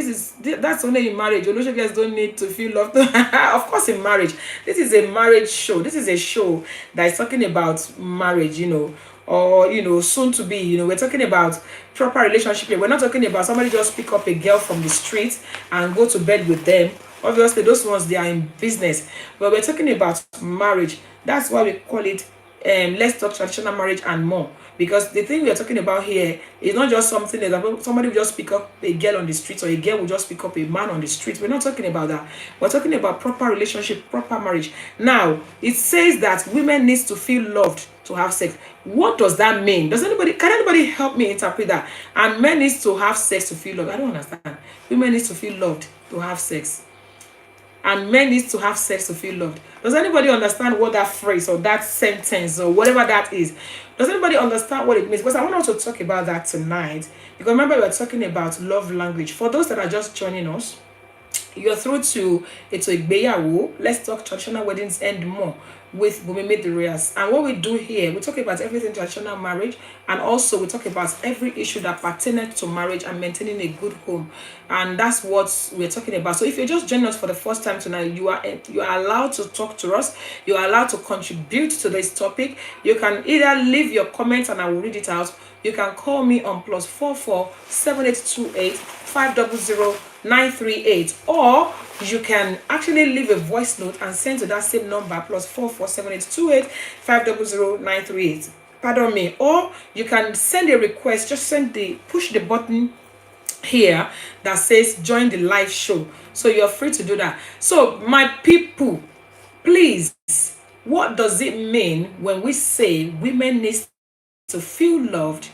that's only in marriage. Olosho girls don't need to feel loved. Of course, in marriage. This is a marriage show. This is a show that is talking about marriage, or soon to be. We're talking about proper relationship. We're not talking about somebody just pick up a girl from the street and go to bed with them. Obviously, those ones, they are in business. But we're talking about marriage. That's why we call it let's talk traditional marriage and more, because the thing we are talking about here is not just something that somebody will just pick up a girl on the street, or a girl will just pick up a man on the street. We're not talking about that. We're talking about proper relationship, proper marriage. Now, it says that women needs to feel loved to have sex. What does that mean? Can anybody help me interpret that? And men needs to have sex to feel loved. I don't understand. Women needs to feel loved to have sex, and men needs to have sex to feel loved. Does anybody understand what that phrase or that sentence or whatever that is? Does anybody understand what it means? Because I want us to talk about that tonight. Because remember, we're talking about love language. For those that are just joining us, you're through to ETO IGBEYAWO. Let's talk traditional weddings and more with Bumimi Durias. And what we do here, we talk about everything traditional marriage, and also we talk about every issue that pertains to marriage and maintaining a good home. And that's what we're talking about. So if you're just joining us for the first time tonight, you are allowed to talk to us. You are allowed to contribute to this topic. You can either leave your comments and I will read it out. You can call me on +44 7828 500 938, or you can actually leave a voice note and send to that same number +44 7828 500 938. Pardon me. Or you can send a request. Just push the button here that says join the live show. So you're free to do that. So my people, please, what does it mean when we say women need to feel loved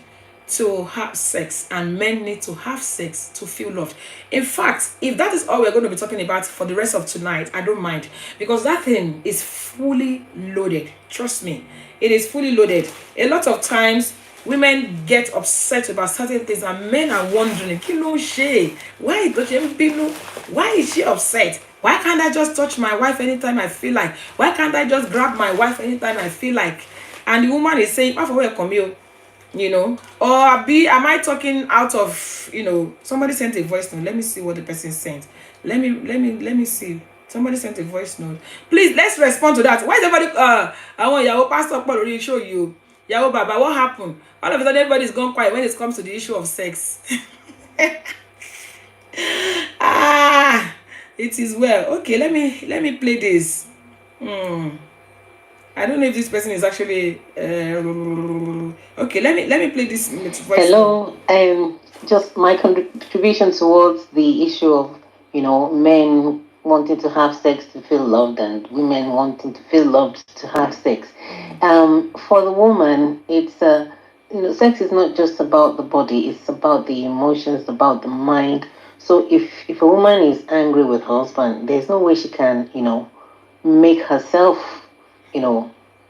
to have sex and men need to have sex to feel loved? In fact, if that is all we're going to be talking about for the rest of tonight, I don't mind, because that thing is fully loaded. Trust me, it is fully loaded. A lot of times women get upset about certain things and men are wondering, why is she upset? Why can't I just touch my wife anytime I feel like? Why can't I just grab my wife anytime I feel like? And the woman is saying, or am I talking out of, somebody sent a voice note. Let me see what the person sent. Let me see. Somebody sent a voice note. Please, let's respond to that. Why is everybody I want Yahoo Pastor Paul already show you Yahoo Baba? What happened? All of a sudden everybody's gone quiet when it comes to the issue of sex. It is well. Okay, let me play this. I don't know if this person is actually okay. Let me play this voice. Hello, just my contribution towards the issue of men wanting to have sex to feel loved and women wanting to feel loved to have sex. For the woman, it's sex is not just about the body; it's about the emotions, about the mind. So if a woman is angry with her husband, there's no way she can make herself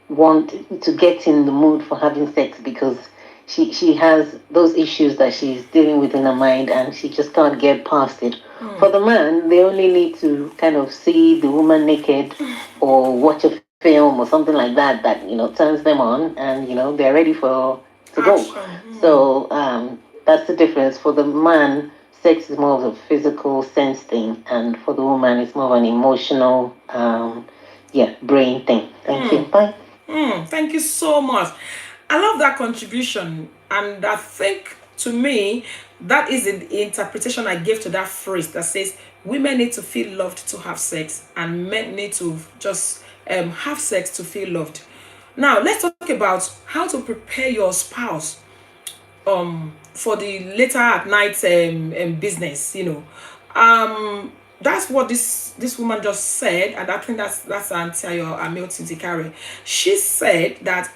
want to get in the mood for having sex, because she has those issues that she's dealing with in her mind and she just can't get past it. For the man, they only need to kind of see the woman naked or watch a film or something like that turns them on, and they're ready to go. So that's the difference. For the man, sex is more of a physical sense thing, and for the woman, it's more of an emotional, brain thing. Thank you. Bye. Thank you so much. I love that contribution, and I think to me that is the interpretation I gave to that phrase that says women need to feel loved to have sex, and men need to just have sex to feel loved. Now let's talk about how to prepare your spouse for the later at night business, that's what this woman just said, and I think that's Antia Hamilton Tikare. She said that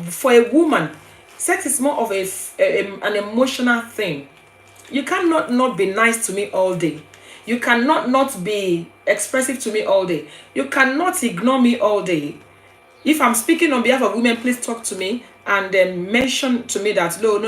for a woman, sex is more of an emotional thing. You cannot not be nice to me all day. You cannot not be expressive to me all day. You cannot ignore me all day. If I'm speaking on behalf of women, please talk to me and then mention to me that no,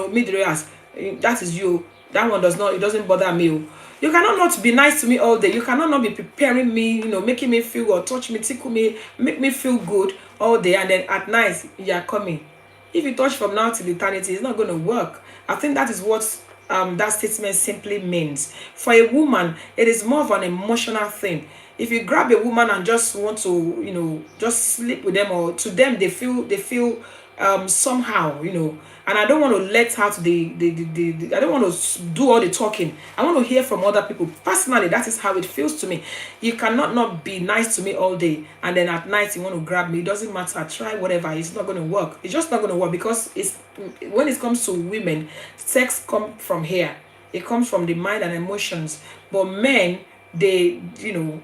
mid-race, that is you. That one it doesn't bother me. You cannot not be nice to me all day. You cannot not be preparing me, making me feel or touch me, tickle me, make me feel good all day, and then at night you are coming. If you touch from now till eternity, it's not going to work. I think that is what that statement simply means. For a woman, it is more of an emotional thing. If you grab a woman and just want to, just sleep with them, or to them they feel somehow, and I don't want to let out the I don't want to do all the talking. I want to hear from other people. Personally, that is how it feels to me. You cannot not be nice to me all day, and then at night you want to grab me. It doesn't matter. Try whatever. It's not going to work. It's just not going to work, because when it comes to women, sex comes from here. It comes from the mind and emotions. But men, they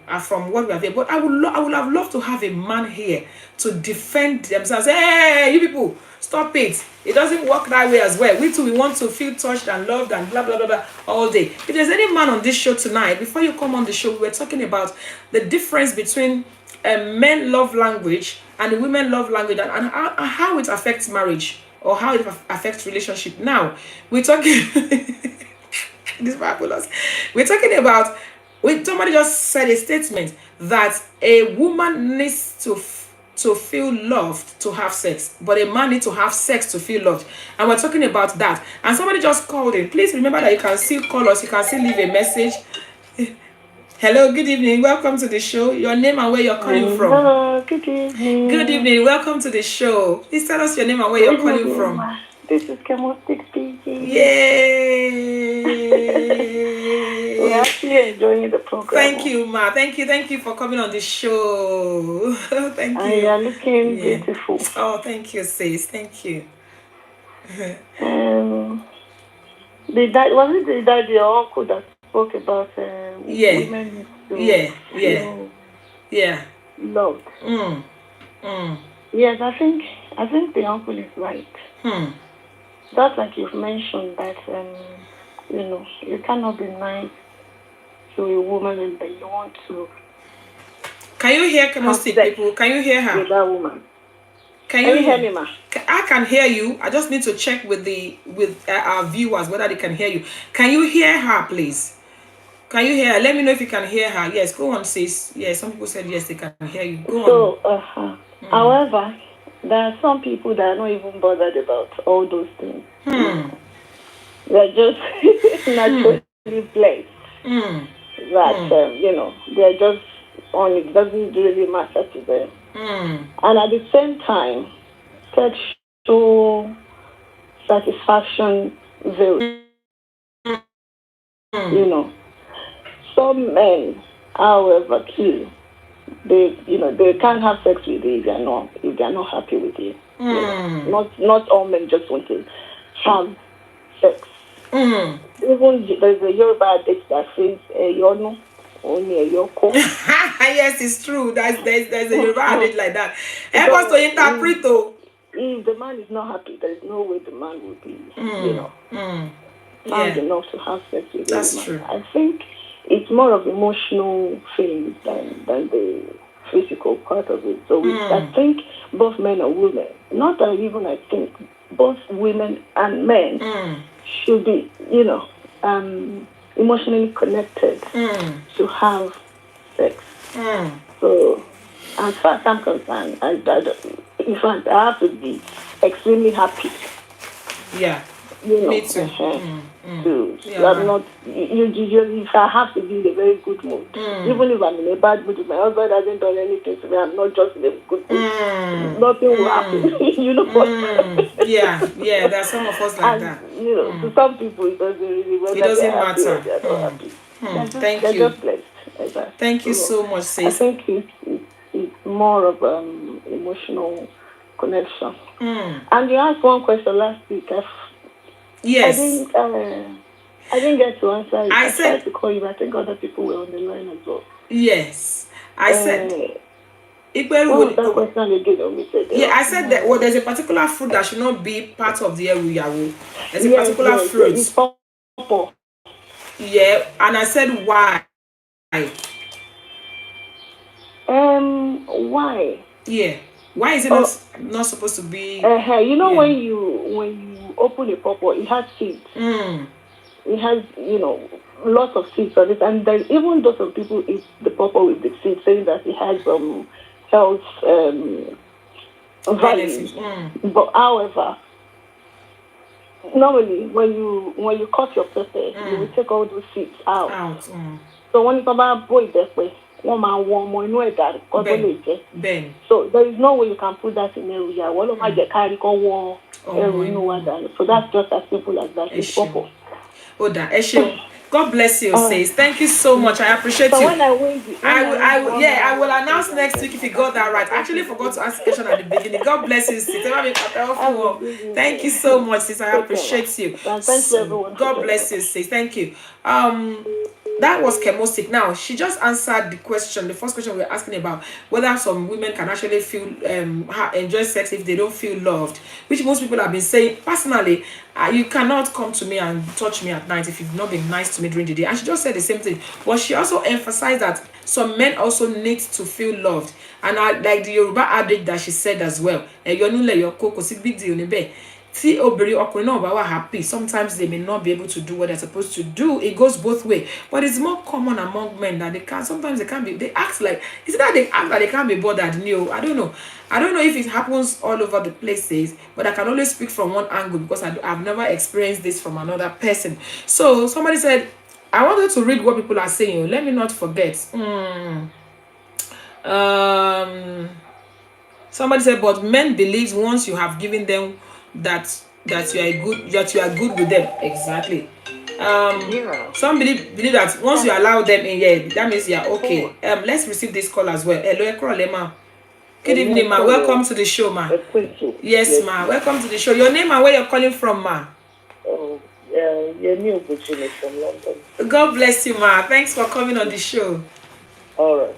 are from what we have here. But I would have loved to have a man here to defend themselves. Hey, you people, stop it. It doesn't work that way as well. We too, we want to feel touched and loved and blah blah blah blah all day. If there's any man on this show tonight, before you come on the show, we were talking about the difference between men love language and the women love language, and how it affects marriage, or how it affects relationship. Now we're talking this fabulous. We're talking about, somebody just said a statement that a woman needs to feel loved to have sex, but a man needs to have sex to feel loved. And we're talking about that. And somebody just called in. Please remember that you can still call us. You can still leave a message. Hello, good evening. Welcome to the show. Your name and where you're calling from. Hello, good evening. Good evening. Welcome to the show. Please tell us your name and where you're calling from. This is Chemostic speaking. Yay! We're actually enjoying the program. Thank you, Ma. Thank you for coming on the show. Thank you. And you are looking beautiful. Oh, thank you, sis. Thank you. Was it the dad, your uncle, that spoke about women loved? Yes, I think the uncle is right. That's like you've mentioned that you cannot be nice to a woman and then you want to. Can you hear Chemostic, people? Can you hear her? With that woman. Can you hear me, ma? I can hear you. I just need to check with our viewers whether they can hear you. Can you hear her, please? Can you hear her? Let me know if you can hear her. Yes, go on, sis. Yes, some people said yes, they can hear you. Go on. However, there are some people that are not even bothered about all those things. They're just naturally blessed. That, they're just on it. Doesn't really matter to them. And at the same time, sexual satisfaction varies. Some men, however, too, they can't have sex with you if they're not happy with you. Not all men just want to have sex. Even there's a Yoruba adage that says "Yono only a yoko." Yes, it's true. There's a Yoruba adage like that. Help us to interpret. If the man is not happy, there is no way the man will be, found enough to have sex with you. That's true. I think it's more of emotional feelings than the physical part of it. So I think both men and women, not that even I think, both women and men should be, emotionally connected to have sex. So as far as I'm concerned, in fact, I have to be extremely happy. Yeah. you know. Me too. I'm not. Usually, if I have to be in a very good mood, even if I'm in a bad mood, if my husband hasn't done anything to me, I'm not just in a good mood. Nothing will happen. You know. Yeah. There are some of us like that. You know, to some people, it doesn't really matter. It doesn't happy or matter. they're not happy. Thank They're you. just blessed. Exactly. Thank you so much, I sis. think it's more of emotional connection. And you asked one question last week. Yes. I didn't get to answer it. I said tried to call you, but I think other people were on the line as well. Yes. I said what was that question again? Yeah, I said that there's a particular fruit that should not be part of the ETO. There's a particular fruit. It's purple. Yeah, and I said why. Why? Yeah. Why is it not supposed to be? You know, when you open a purple, it has seeds. It has, you know, lots of seeds on it, and then even though some people eat the purple with the seeds, saying that it has health values. But however, normally when you cut your pepper, you will take all those seeds out. So when you come back, boy, so there is no way you can put that in area. So that's just as simple as that. It's purple. God bless you, sis. Thank you so much. I appreciate you. When I will announce next week if you got that right. I actually forgot to ask the question at the beginning. God bless you, sis. Thank you so much, sis. I appreciate you. Thank you, everyone. God bless you, sis. Thank you. That was chemostic. Now she just answered the question. The first question we were asking about whether some women can actually feel enjoy sex if they don't feel loved, which most people have been saying. Personally, you cannot come to me and touch me at night if you've not been nice to me during the day. And she just said the same thing, but she also emphasized that some men also need to feel loved. And I like the Yoruba adage that she said as well. Happy, sometimes they may not be able to do what they're supposed to do. It goes both ways, but it's more common among men that sometimes they can't be, they act like, is it that they act like they can't be bothered? No, I don't know if it happens all over the places, but I can only speak from one angle because I've never experienced this from another person. So somebody said, I wanted to read what people are saying. Let me not forget. Somebody said, but men believe once you have given them that you are good with them. Exactly. Some believe that once you allow them in, that means you are okay. Let's receive this call as well. Hello, good evening, ma. Welcome to the show, ma. Yes, ma. Welcome to the show. Your name and where you're calling from, ma? From London. God bless you, ma. Thanks for coming on the show. All right.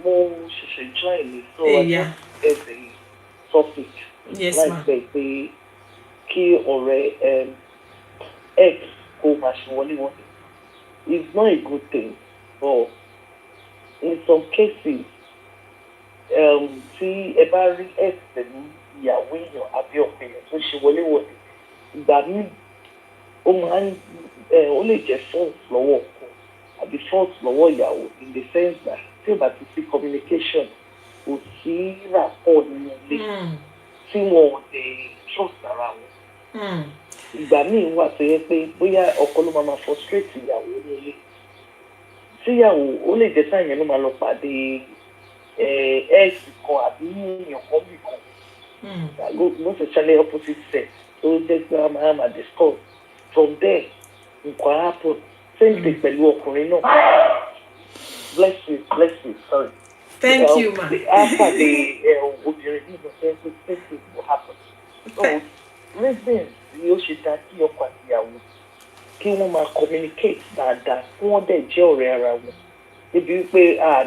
More should join me. So yeah. Just a topic. Yes, like ma. The key or X it's not a good thing, but in some cases, see every X àbí opinion tó ṣe wọlé ìgbà míì ó máa ń ó lè jẹ́ fault lọ́wọ́ ọkọ àbí fault lọ́wọ́ ìyàwó in the sense that tí ó bá ti sí communication kò sí rapport nínú ilé tí wọn ò lè trust ara wọn. Ìgbà míì wà tó yẹ pé bóyá ọkọ ló máa frustrate ìyàwó nílé tíyàwó ó lè jẹ́ sáyẹn ló máa lọ pàdé ex kan àbí èèyàn kan bì kan not necessarily opposite sex so jẹ́ pé a máa discuss from there nǹkan happen same thing pẹ̀lú ọkùnrin náà. Bless you sorry. Thank you, ma. After the obìnrin bí mo fẹ́ pé same thing will happen. So reason ni ó ṣe dá kí ọkọ àti ìyàwó kí wọ́n máa communicate dáadáa kí wọ́n dẹ̀ jẹ́ ọ̀rẹ́ ara wọn níbi wípé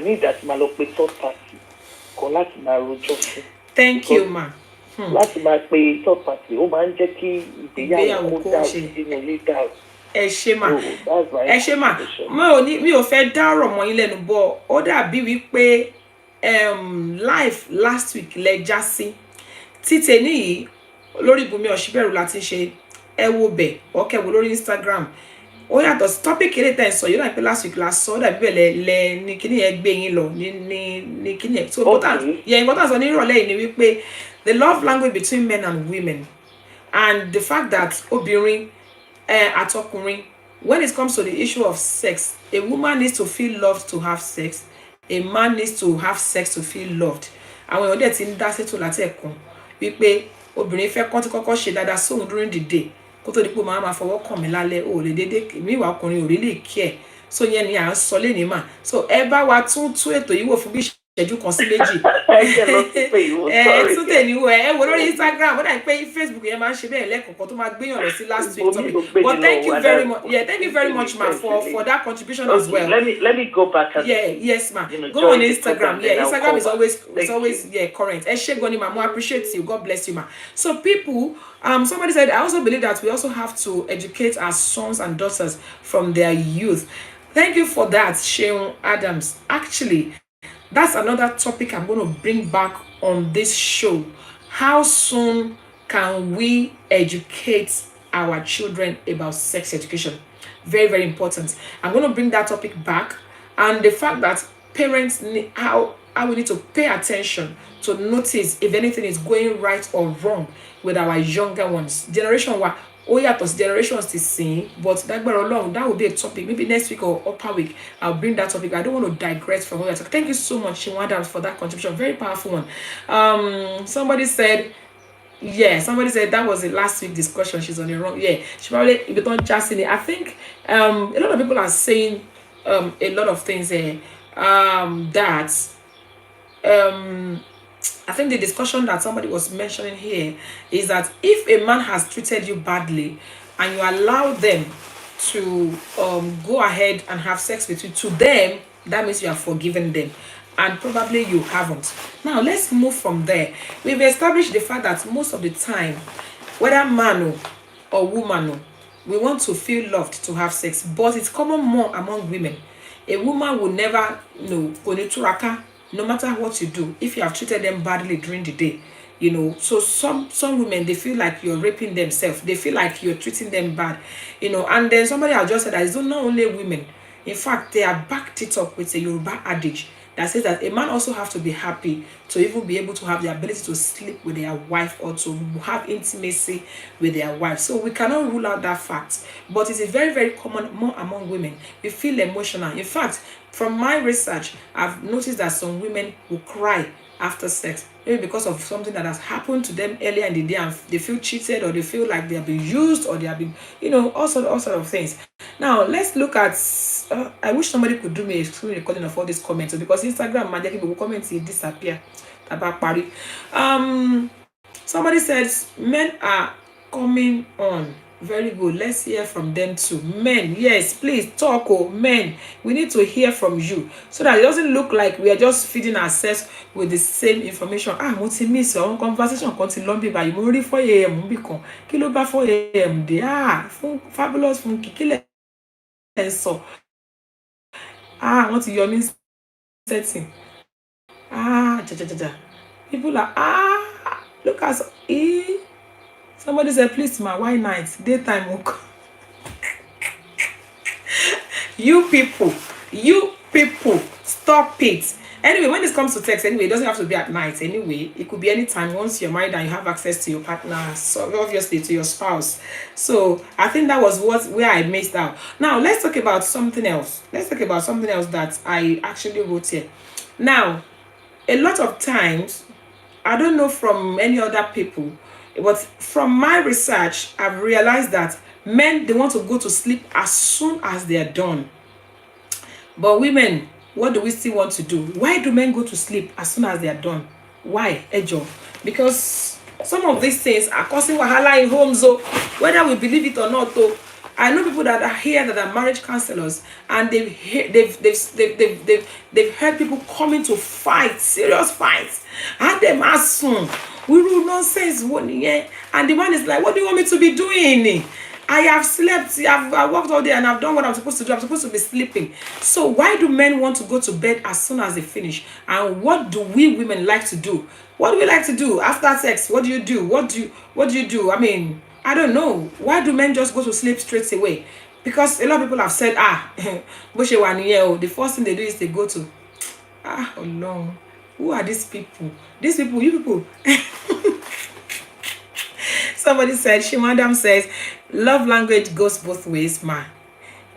ní ìdásí máa lọ pé third party kan láti máa rojọ́ fún. Thank you, ma. Láti máa pe third party ó máa ń jẹ́ kí ìgbéyàwó kó dàrú nínú ilé dàrú. Ẹ ṣé mà, ẹ ṣé mà, mi ò fẹ́ dá ọ̀rọ̀ mọ́ yín lẹ́nu bọ̀ ó dàbí wípé live last week lẹ já sí títẹ níyì lórí Bùnmi Ọ̀ṣíbẹ̀rù láti ṣe ẹ wo bẹ̀ ọ̀kẹ́ wo lórí Instagram ó yàtọ̀ sí topic eré tẹ̀ ń sọ yóò dà pé last week la sọ ó dàbí bẹ́ẹ̀ lẹ ní kíní yẹn gbé yín lọ ní kíní yẹn so important sọ ní ìrọ̀lẹ́ yìí ni wípé the love language between men and women And the fact that obìnrin àtọkùnrin, when it comes to the issue of sex, a woman needs to feel loved to have sex, a man needs to have sex to feel loved. Àwọn èèyàn dẹ̀ ti ń dá sétò láti ẹ̀kan wípé obìnrin fẹ́ kọ́ tí kọ́kọ́ ṣe dáadáa sóhun during the day kó tó di pé màá máa fọwọ́ kàn mí lálẹ́ ò lè dédé mi ìwà ọkùnrin ò rí lè kí ẹ̀. So yẹn ni à ń sọ lénìí mà. So ẹ bá wa tún ètò yìí wò fún bí ìṣẹ́jú kan sí méjì. Tún tèmi wò ẹ wo lórí Instagram ó dà pé Facebook yẹn máa ń ṣe bẹ́ẹ̀ lẹ́kọ̀ọ̀kan tó máa gbéyàn lọ sí last week topic. But thank you very much. Yeah, thank you very much, ma, for that contribution as well. Let me go back and yes, ma. Go on Instagram. Yeah, Instagram is always current. Eshegoni, ma, I appreciate you. God bless you, ma. So people, somebody said, I also believe that we also have to educate our sons and daughters from their youth. Thank you for that, Sheon Adams. Actually, that's another topic I'm going to bring back on this show. How soon can we educate our children about sex education? Very, very important. I'm going to bring that topic back, and the fact that parents need, how we need to pay attention to notice if anything is going right or wrong with our younger ones. Generation one, generations to see, but that will be a topic. Maybe next week or upper week, I'll bring that topic. I don't want to digress from what I talk. Thank you so much, Shiwanda, for that contribution. Very powerful one. Somebody said that was the last week discussion. She's on the wrong. Yeah, she probably just in it. I think a lot of people are saying a lot of things there. I think the discussion that somebody was mentioning here is that if a man has treated you badly and you allow them to go ahead and have sex with you, to them, that means you have forgiven them. And probably you haven't. Now, let's move from there. We've established the fact that most of the time, whether man or woman, we want to feel loved to have sex, but it's common more among women. A woman will never no matter what you do, if you have treated them badly during the day, so some women, they feel like you're raping themselves, they feel like you're treating them bad, and then somebody has just said that it's not only women. In fact, they are backed it up with a Yoruba adage that says that a man also have to be happy to even be able to have the ability to sleep with their wife or to have intimacy with their wife. So we cannot rule out that fact, but it is very, very common more among women. We feel emotional. In fact, from my research, I've noticed that some women will cry after sex, maybe because of something that has happened to them earlier in the day and they feel cheated, or they feel like they have been used, or they have been, all sort of things. Now, let's look at, I wish somebody could do me a screen recording of all these comments, because Instagram, magic people comments disappear. Somebody says, men are coming on. Very good. Let's hear from them too. Men, yes, please talk. Men, we need to hear from you so that it doesn't look like we are just feeding ourselves with the same information. Mo ti miss our conversation kan long by mo rí 4 AM bí kan. Kí ló bá 4 AM dé? Fún fabulous fún kíkílẹ̀ ẹ̀ sọ. Wọ́n ti yọ mí setting. People are look at somebody said, please, ma, why night? Daytime. You people, stop it. Anyway, when it comes to sex, anyway, it doesn't have to be at night. Anyway, it could be anytime once you're married and you have access to your partner, so obviously to your spouse. So I think that was where I missed out. Now, let's talk about something else. Let's talk about something else that I actually wrote here. Now, a lot of times, I don't know from any other people, but from my research, I've realized that men, they want to go to sleep as soon as they are done. But women, what do we still want to do? Why do men go to sleep as soon as they are done? Why, Ejo? Because some of these things are causing wahala in homes, whether we believe it or not. I know people that are here that are marriage counselors, and they've heard people coming to fight, serious fights, and them as soon. We rule nonsense, and the man is like, what do you want me to be doing? I have slept, I've worked all day, and I've done what I'm supposed to do. I'm supposed to be sleeping. So why do men want to go to bed as soon as they finish? And what do we women like to do? What do we like to do after sex? What do you do? What do you do? I mean, I don't know. Why do men just go to sleep straight away? Because a lot of people have said, the first thing they do is they go to, oh no. Who are these people? These people, you people. Somebody said, Shimandam says, love language goes both ways, ma.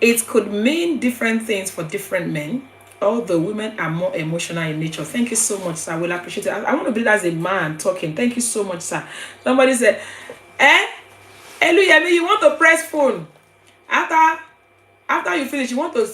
It could mean different things for different men. Although women are more emotional in nature. Thank you so much, sir. I will appreciate it. I want to be as a man talking. Thank you so much, sir. Somebody said, Eluyemi, you want to press phone. After you finish, you want to...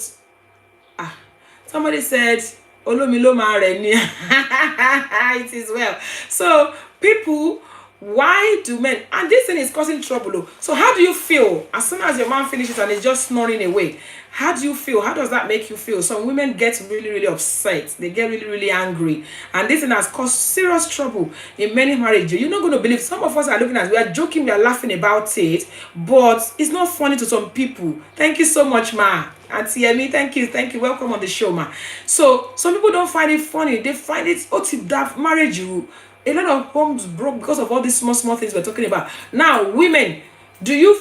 Somebody said, Olomiloma Reni. It is well. So, people, why do men... And this thing is causing trouble. So, how do you feel as soon as your man finishes and is just snoring away? How do you feel? How does that make you feel? Some women get really, really upset. They get really, really angry. And this thing has caused serious trouble in many marriages. You're not going to believe. Some of us are looking at, we are joking, we are laughing about it. But it's not funny to some people. Thank you so much, ma. Auntie Emi, thank you. Welcome on the show, ma. So, some people don't find it funny. They find it, that marriage, a lot of homes broke because of all these small things we're talking about. Now, women, do you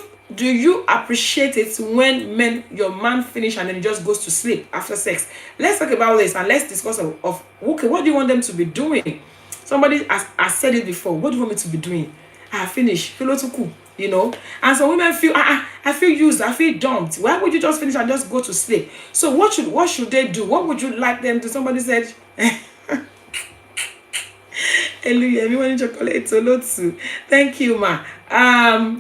appreciate it when your man finish and then he just goes to sleep after sex? Let's talk about this and let's discuss of okay, what do you want them to be doing? Somebody has said it before. What do you want me to be doing? Finish. Feel too cool, And some women feel, I feel used, I feel dumped. Why would you just finish and just go to sleep? So what should they do? What would you like them to? Somebody said, everyone in chocolate too. Thank you, ma.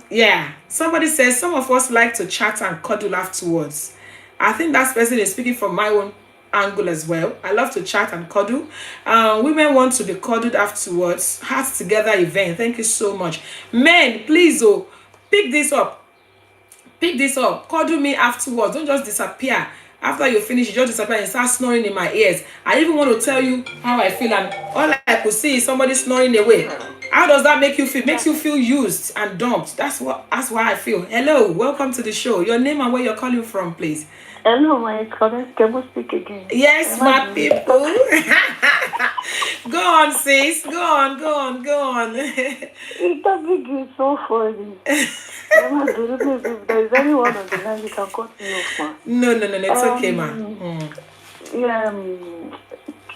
Yeah. Somebody says some of us like to chat and cuddle afterwards. I think that person is speaking from my own angle as well. I love to chat and cuddle. Women want to be cuddled afterwards. Hearts together event. Thank you so much. Men, please, pick this up. Cuddle me afterwards. Don't just disappear. After you finish, you just disappear and start snoring in my ears. I even want to tell you how I feel, and all I could see is somebody snoring away. How does that make you feel? Makes you feel used and dumped. That's why I feel. Hello, welcome to the show. Your name and where you're calling from, please. Hello, my colleague. Can we speak again? Yes, my people. Go on, sis. Go on. It doesn't get so funny. If there's anyone on the line, you can cut me off, ma. No, it's okay, ma.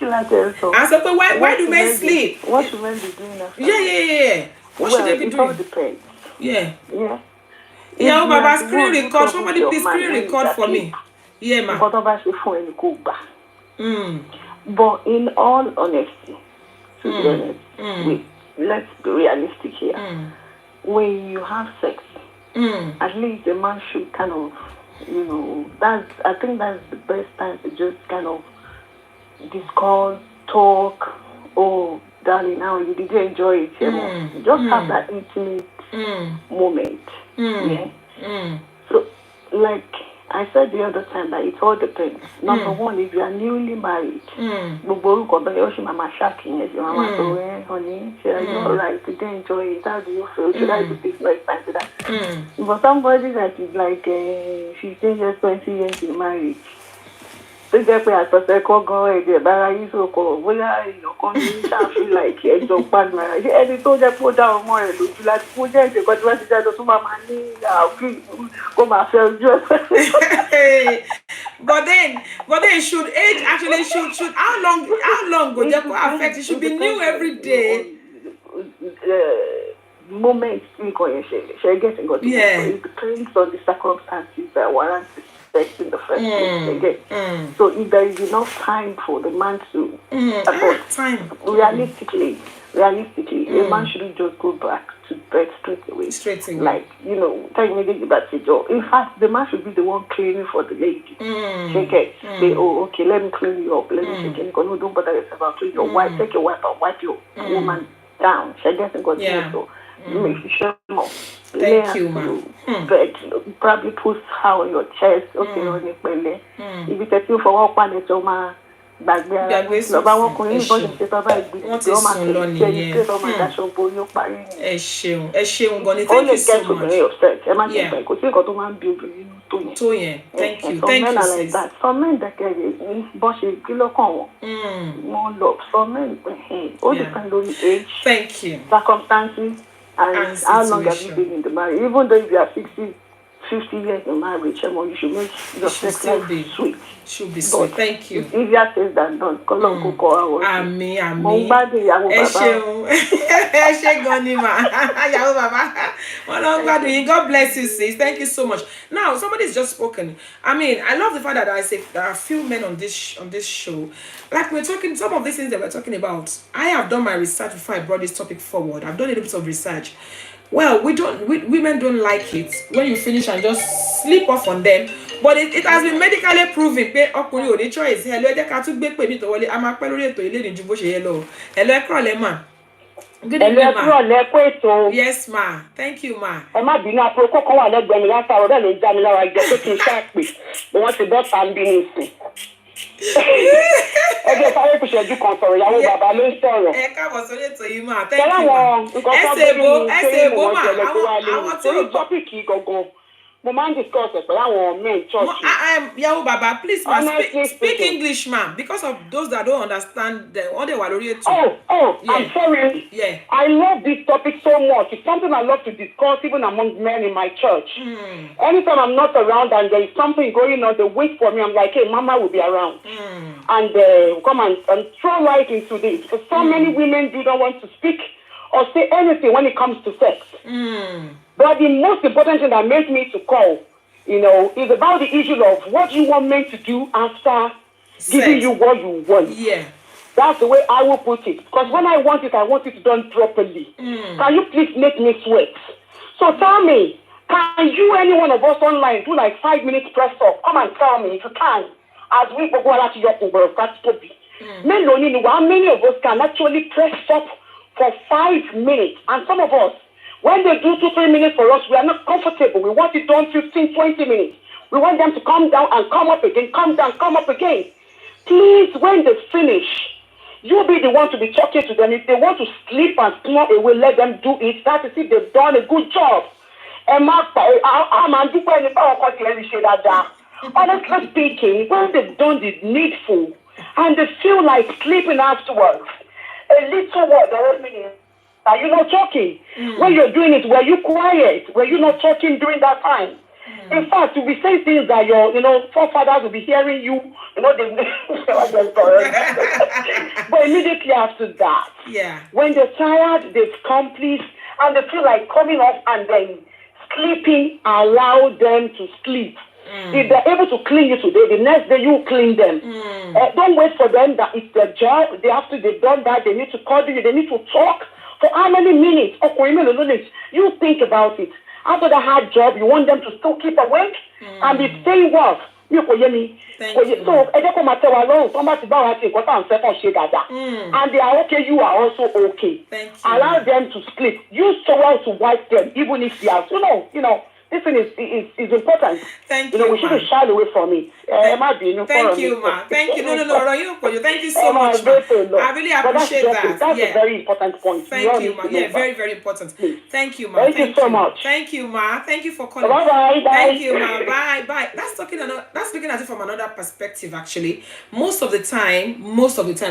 I said, but why do men sleep? What should men be doing after? Yeah. What should they be doing? It all depends. Yeah. Yeah, Baba, screen record. Somebody please screen record for me. Yeah, ma. But in all honesty, to be honest, let's be realistic here. When you have sex, at least the man should kind of, I think that's the best time to just kind of discuss, talk. Oh, darling, now you did enjoy it. Just have that intimate moment. So, like I said the other time, that it all depends. Number one, if you are newly married, honey, are you alright? Did you enjoy it? How do you feel? Should I do this next time to that? But somebody that is like 15 years, 20 years in marriage, tó jẹ́ pé àtọ̀sẹ̀ kọ́ gan ẹ̀jẹ̀ bára yìí sóko bóyá èèyàn kan ní ṣàfihàn láìkí ẹjọ́ gbàdúrà ṣé ẹni tó jẹ́ pé ó dá ọmọ rẹ̀ lójú láti fún jẹ́ ìṣe kan tí wọ́n ti jáde tó máa ní àwòkí kó máa fẹ́ ojú ẹ̀. But then should age actually should how long go just affect? It should be new every day. Moment you can share getting got it depends on the circumstances that warrant sex in the first place again. So if there is enough time for the man to realistically, a man shouldn't just go back to bed straight away. Like, tell me about the job. In fact, the man should be the one cleaning for the lady. Say, oh, okay, let me clean you up. Let me take it. No, don't bother yourself about your wife. Take your wife and wipe your woman down. She gets got so make you sure more. Thank you, ma'am. But probably put her on your chest. Okay, on your belly. If you take you for walk on it, ma. Gbàgbé sùn ẹ ṣeun gan ni. Thank you so much. Tó yẹn. Thank you sis. Some men that get bó ṣe kí lọ́kàn wọn love. Some men all depend on the age, thank you, circumstances, and how long have you been in the marriage. Even though if you are 50 50 years in marriage, you should make your sex life sweet. Should be sweet. Thank you. It's easier said than done. Àmín. Ẹ ṣeun. Ẹ ṣé gan ni ma. Ìyàwó bàbá. God bless you, sis. Thank you so much. Now, somebody's just spoken. I mean, I love the fact that I say there are a few men on this show. Like we're talking, some of these things that we're talking about. I have done my research before I brought this topic forward. I've done a little bit of research. Well, women don't like it when you finish and just sleep off on them. But it has been medically proven pé ọkùnrin ò ní choice. Hello, ẹ jẹ́ ká tún gbé pè mí tó wọlé. A máa pẹ́ lórí ètò ilé ní ju bó ṣe yẹ lọ. Hello, ẹ kúrọ̀lẹ́ mà. Good evening, ma. Yes, ma. Thank you, ma. Ẹ má bínú àpòkò kan wà lẹ́gbẹ̀ẹ́ mi láti àròdẹ ló já mi lára jẹ pé kí n ṣàpè bí wọ́n ti bọ́ ta ń bí ní ìsìn. Ẹgbẹ́ sáré kò ṣẹ́jú kan sọ̀rọ̀ ìyàwó bàbá ló ń sọ̀rọ̀. Ẹ káàbọ̀ sórí ètò yìí, ma. Thank you, ma. Ẹ ṣe èbó, ma. Àwọn tí ò tọ́pìkì gangan. Mo máa ń discuss ẹ̀ pẹ̀lú àwọn men church. Yahoo Baba, please ma, speak English, ma, because of those that don't understand what they were lórí ètò. Oh, yeah. I'm sorry. Yeah. I love this topic so much. It's something I love to discuss even among men in my church. Anytime I'm not around and there is something going on, they wait for me. I'm like, hey, Mama will be around. And come and throw light into this. Because so many women do not want to speak or say anything when it comes to sex. But the most important thing that made me to call, is about the issue of what you want men to do after giving you what you want. Yeah. That's the way I will put it. Because when I want it done properly. Can you please make me sweat? So tell me, can you, any one of us online, do like 5 minutes press up? Come and tell me if you can. As we go to your how many of us can actually press up for 5 minutes? And some of us, when they do 2-3 minutes for us, we are not comfortable. We want it done 15-20 minutes. We want them to come down and come up again, come down, come up again. Please, when they finish, you be the one to be talking to them. If they want to sleep and snore away, let them do it. That is if they've done a good job. Honestly speaking, when they've done the needful and they feel like sleeping afterwards, a little word, are you not talking? When you're doing it, were you quiet? Were you not talking during that time? In fact, you'll be saying things that your, forefathers will be hearing you, but immediately after that, when they're tired, they've come, please, and they feel like coming off and then sleeping, allow them to sleep. If they're able to clean you today, the next day you clean them. Don't wait for them that it's their job. They've done that, they need to call you, they need to talk. For how many minutes? You think about it. After the hard job, you want them to still keep awake and be staying work. Thank you. So, and they are okay, you are also okay. Thank you. Allow them to sleep. Use towels to wipe them, even if they are. This thing is important. Thank you. We shouldn't shy away from it. Thank you, ma. Thank you. No. Thank you so much, ma. I really appreciate that. That's a very important point. Thank you, ma. Yeah, very, very important. Thank you, ma. Thank you so much. Thank you, ma. Thank you for calling. Bye. Thank you, ma. Bye. That's looking at it from another perspective, actually. Most of the time,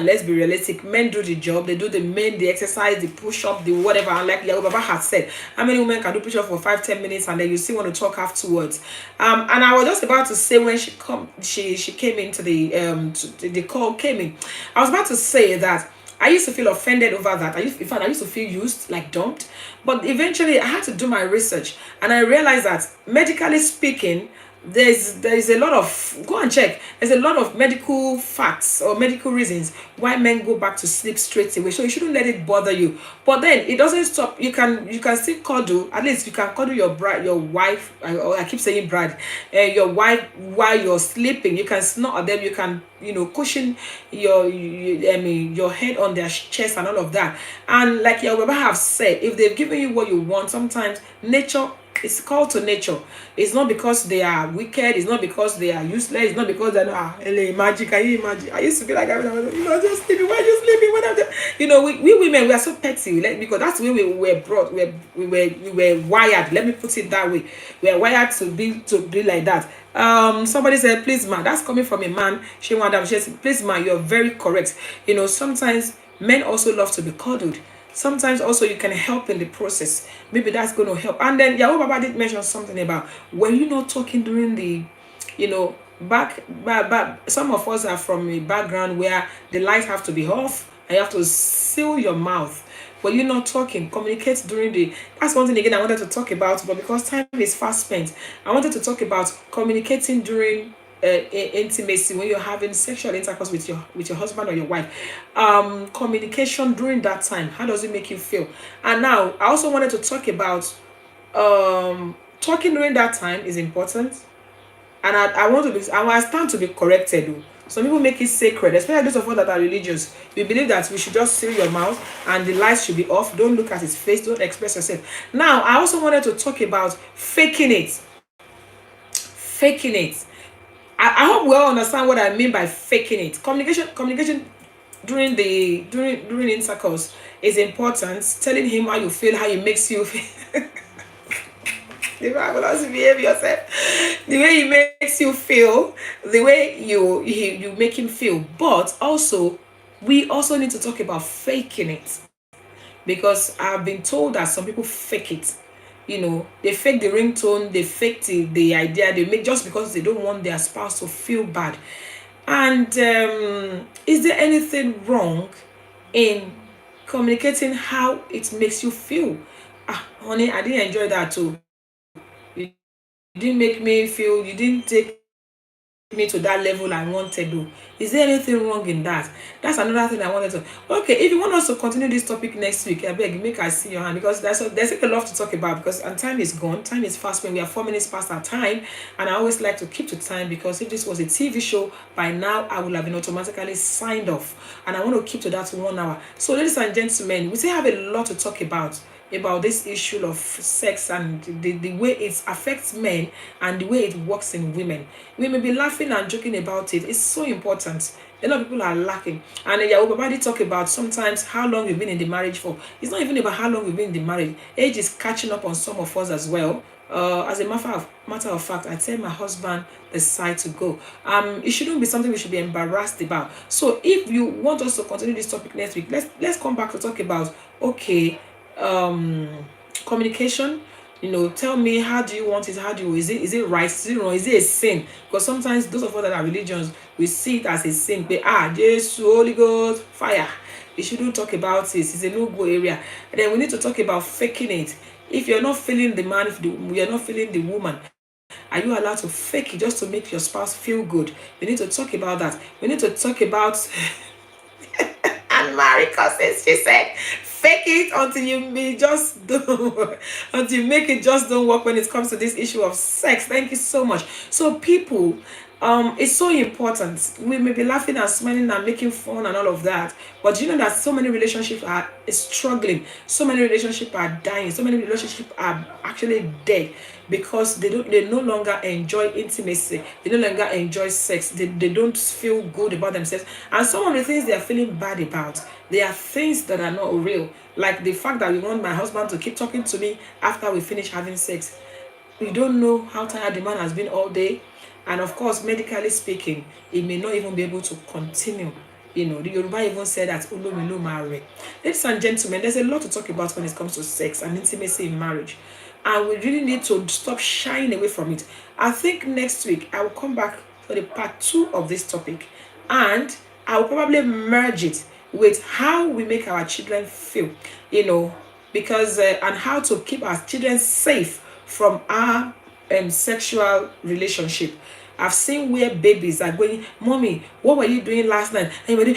let's be realistic, men do the job, they do the exercise, the push-up, the whatever, and like Yahoo Baba has said, how many women can do push-up for 5-10 minutes and then you see want to talk afterwards. And I was just about to say when she came into the call came in, I was about to say that I used to feel offended over that. I used to feel used, like dumped. But eventually I had to do my research and I realized that medically speaking, there's a lot of, go and check, there's a lot of medical facts or medical reasons why men go back to sleep straight away. So you shouldn't let it bother you. But then it doesn't stop. You can still cuddle. At least you can cuddle your wife. I keep saying bride. Your wife while you're sleeping. You can snort at them. You can cushion your head on their chest and all of that. And like your Baba have said, if they've given you what you want, sometimes nature. It's called to nature. It's not because they are wicked. It's not because they are useless. It's not because they're not magic. Can you imagine? I used to be like, just sleeping. Why are you sleeping? We women, we are so petty. Because that's the way we were brought. We were wired. Let me put it that way. We are wired to be like that. Somebody said, please, ma, that's coming from a man. She said, please, ma, you're very correct. Sometimes men also love to be cuddled. Sometimes also you can help in the process. Maybe that's going to help. And then Yahoo Baba did mention something about, were you not talking during the, back, some of us are from a background where the lights have to be off and you have to seal your mouth. Were you not talking? Communicate during the, that's one thing again I wanted to talk about, but because time is fast spent, I wanted to talk about communicating during intimacy, when you're having sexual intercourse with your husband or your wife. Communication during that time, how does it make you feel? And now I also wanted to talk about talking during that time is important. And I stand to be corrected though. Some people make it sacred, especially those of us that are religious. We believe that we should just seal your mouth and the lights should be off. Don't look at his face, don't express yourself. Now I also wanted to talk about faking it. Faking it. I hope we all understand what I mean by faking it. Communication during intercourse is important. Telling him how you feel, how it makes you feel. The Bible also behave yourself. The way he makes you feel, the way you make him feel. But also, we also need to talk about faking it. Because I've been told that some people fake it. They fake the ringtone, they fake the idea they make just because they don't want their spouse to feel bad. And is there anything wrong in communicating how it makes you feel? Honey, I didn't enjoy that too. You didn't make me feel, you didn't take me to that level I wanted to. Is there anything wrong in that? That's another thing I wanted to. Okay, if you want us to continue this topic next week, I beg, make us see your hand, because there's a lot to talk about, because time is gone, time is fast when we are 4 minutes past our time, and I always like to keep to time, because if this was a TV show, by now I would have been automatically signed off, and I want to keep to that 1 hour. So ladies and gentlemen, we still have a lot to talk about this issue of sex and the way it affects men and the way it works in women. We may be laughing and joking about it. It's so important. A lot of people are lacking. And Yahoo Baba talk about sometimes how long we've been in the marriage for. It's not even about how long we've been in the marriage. Age is catching up on some of us as well. As a matter of fact, I tell my husband the side to go. It shouldn't be something we should be embarrassed about. So if you want us to continue this topic next week, let's come back to talk about, okay, communication. Tell me, how do you want it? Is it right? Is it wrong? Is it a sin? Because sometimes those of us that are religions, we see it as a sin. But Jesus, Holy Ghost, fire. We shouldn't talk about this. It's a no-go area. And then we need to talk about faking it. If you're not feeling the man, if you're not feeling the woman, are you allowed to fake it just to make your spouse feel good? We need to talk about that. We need to talk about and Marika says, she said, fake it until you until you make it just don't work when it comes to this issue of sex. Thank you so much. So people, it's so important. We may be laughing and smiling and making fun and all of that, but you know that so many relationships are struggling, so many relationships are dying, so many relationships are actually dead because they no longer enjoy intimacy, they no longer enjoy sex, they don't feel good about themselves, and some of the things they are feeling bad about, they are things that are not real, like the fact that we want my husband to keep talking to me after we finish having sex. We don't know how tired the man has been all day. And of course, medically speaking, he may not even be able to continue. The Yoruba even said that Olomilo marry. Ladies and gentlemen, there's a lot to talk about when it comes to sex and intimacy in marriage. And we really need to stop shying away from it. I think next week I will come back for the part 2 of this topic. And I will probably merge it with how we make our children feel, because and how to keep our children safe from our sexual relationship. I've seen where babies are going, Mommy, what were you doing last night? And you're doing,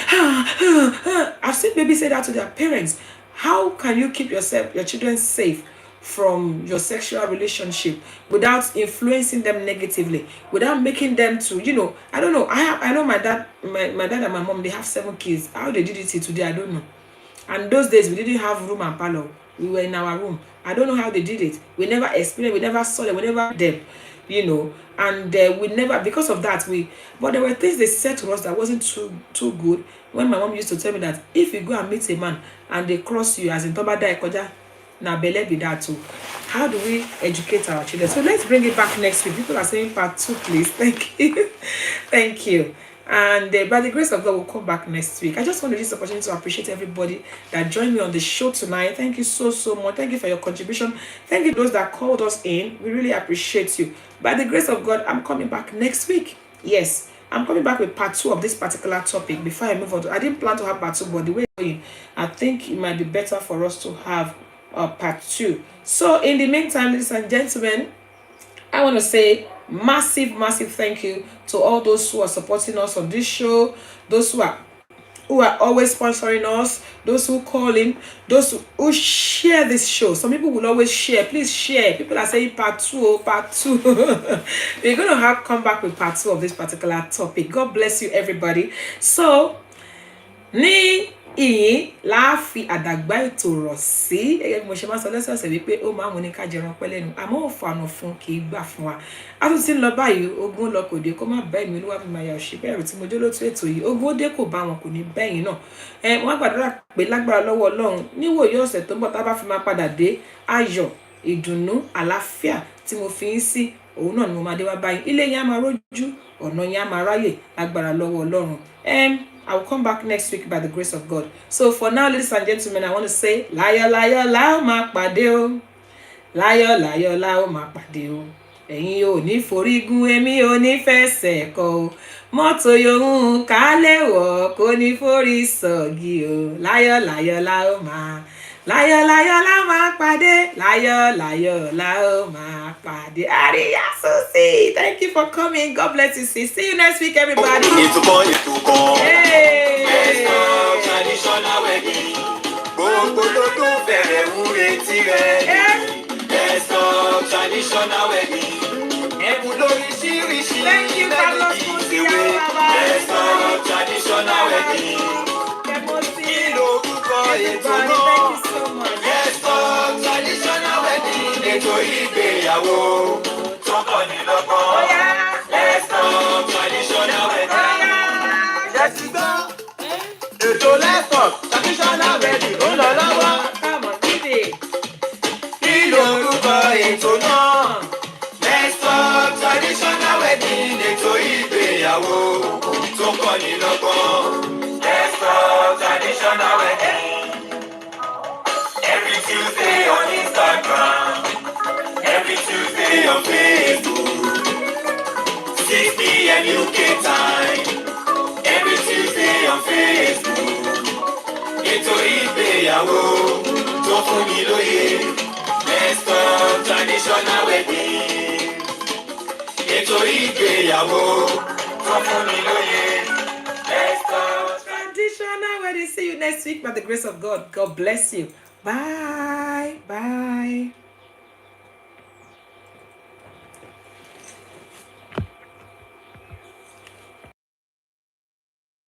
I've seen babies say that to their parents. How can you keep your children safe from your sexual relationship without influencing them negatively, without making them to, I don't know. I know my dad and my mom, they have 7 kids. How they did it till today, I don't know. And those days we didn't have room and parlor. We were in our room. I don't know how they did it. We never experienced, we never saw them, we never did them, and we never, because of that, but there were things they said to us that wasn't too good. When my mom used to tell me that if you go and meet a man and they cross you, as in Toba Dai Koja, na bele be that too. How do we educate our children? So let's bring it back next week. People are saying part 2, please. Thank you. Thank you. And by the grace of God, we'll come back next week. I just want to use this opportunity to appreciate everybody that joined me on the show tonight. Thank you so, so much. Thank you for your contribution. Thank you to those that called us in. We really appreciate you. By the grace of God, I'm coming back next week. Yes, I'm coming back with part 2 of this particular topic. Before I move on, I didn't plan to have part 2, but the way we're going, I think it might be better for us to have part 2. So in the meantime, ladies and gentlemen, I want to say massive thank you to all those who are supporting us on this show, those who are always sponsoring us, those who call in, those who share this show. Some people will always share. Please share. People are saying part 2, part 2. We're going to come back with part 2 of this particular topic. God bless you, everybody. So, ní ìyìn la fi àdàgbà ètò rọ̀ sí, gẹ́gẹ́ bí mo ṣe máa sọ lẹ́sẹ̀ọ̀sẹ̀ wípé ó máa ń mú ní ká jẹran pẹ́ lẹ́nu, àmọ́ ò fànà fún kì í gbà fún wa. A tún ti ń lọ báyìí, ogun lọ kò dé kó má bá èmi olúwa fi máa yà òṣì bẹ̀rù tí mo jó lótú ètò yìí, ogun ó dé kò bá wọn kò ní bẹ́yìn náà. Wọ́n á gbàdúrà pé lágbára lọ́wọ́ Ọlọ́run níwòye ọ̀sẹ̀ tó ń bọ̀ tá a bá fi máa padà dé, ayọ̀, ìdùnnú, àlàáfíà tí mo fi ń sí òun náà ni mo máa dé wá báyìí. Ilé yẹn á máa rójú, ọ̀nà yẹn á máa ráyè lágbára lọ́wọ́ Ọlọ́run. I will come back next week by the grace of God. So for now, ladies and gentlemen, I want to say, láyọ̀ láyọ̀ la ó máa pàdé o. Láyọ̀ láyọ̀ la ó máa pàdé o. Ẹ̀yin ò ní forígun, èmi ò ní fẹsẹ̀ kọ o. Mọ́tò yòówù ká lè wọ̀ kó ní forí sọ̀gì o. Láyọ̀ láyọ̀ la ó máa. Láyọ̀ láyọ̀ la máa pàdé. Láyọ̀ láyọ̀ la ó máa pàdé. Àríyá Susie, thank you for coming. God bless you, sis. See you next week, everybody. Hey. Traditional wedding. Gbogbo lọ́dún bẹ̀rẹ̀ ń retí rẹ̀. Best of traditional wedding. Ẹ̀bùn lóríṣiríṣi mẹ́lòdì ìṣèwé. Best of traditional wedding. Kí lorúkọ ètò náà? Best of traditional wedding. Ètò ìgbéyàwó tó kọ́ ni lọ́gbọ́n. Best of traditional wedding. Jẹ́sí gbọ́. Ètò lẹ́sọ̀ traditional wedding ó lọ lọ́wọ́. Kí lorúkọ ètò náà? Best of traditional wedding. Ètò ìgbéyàwó tó kọ́ ni lọ́gbọ́n. Best of traditional wedding. Every Tuesday on Instagram. Every Tuesday on Facebook. 6 p.m. UK time. Every Tuesday on Facebook. Ètò ìgbéyàwó tó fún mi lóye. Best of traditional wedding. Ètò ìgbéyàwó tó fún mi lóye. Best of traditional wedding. See you next week by the grace of God. God bless you. Bye. Bye.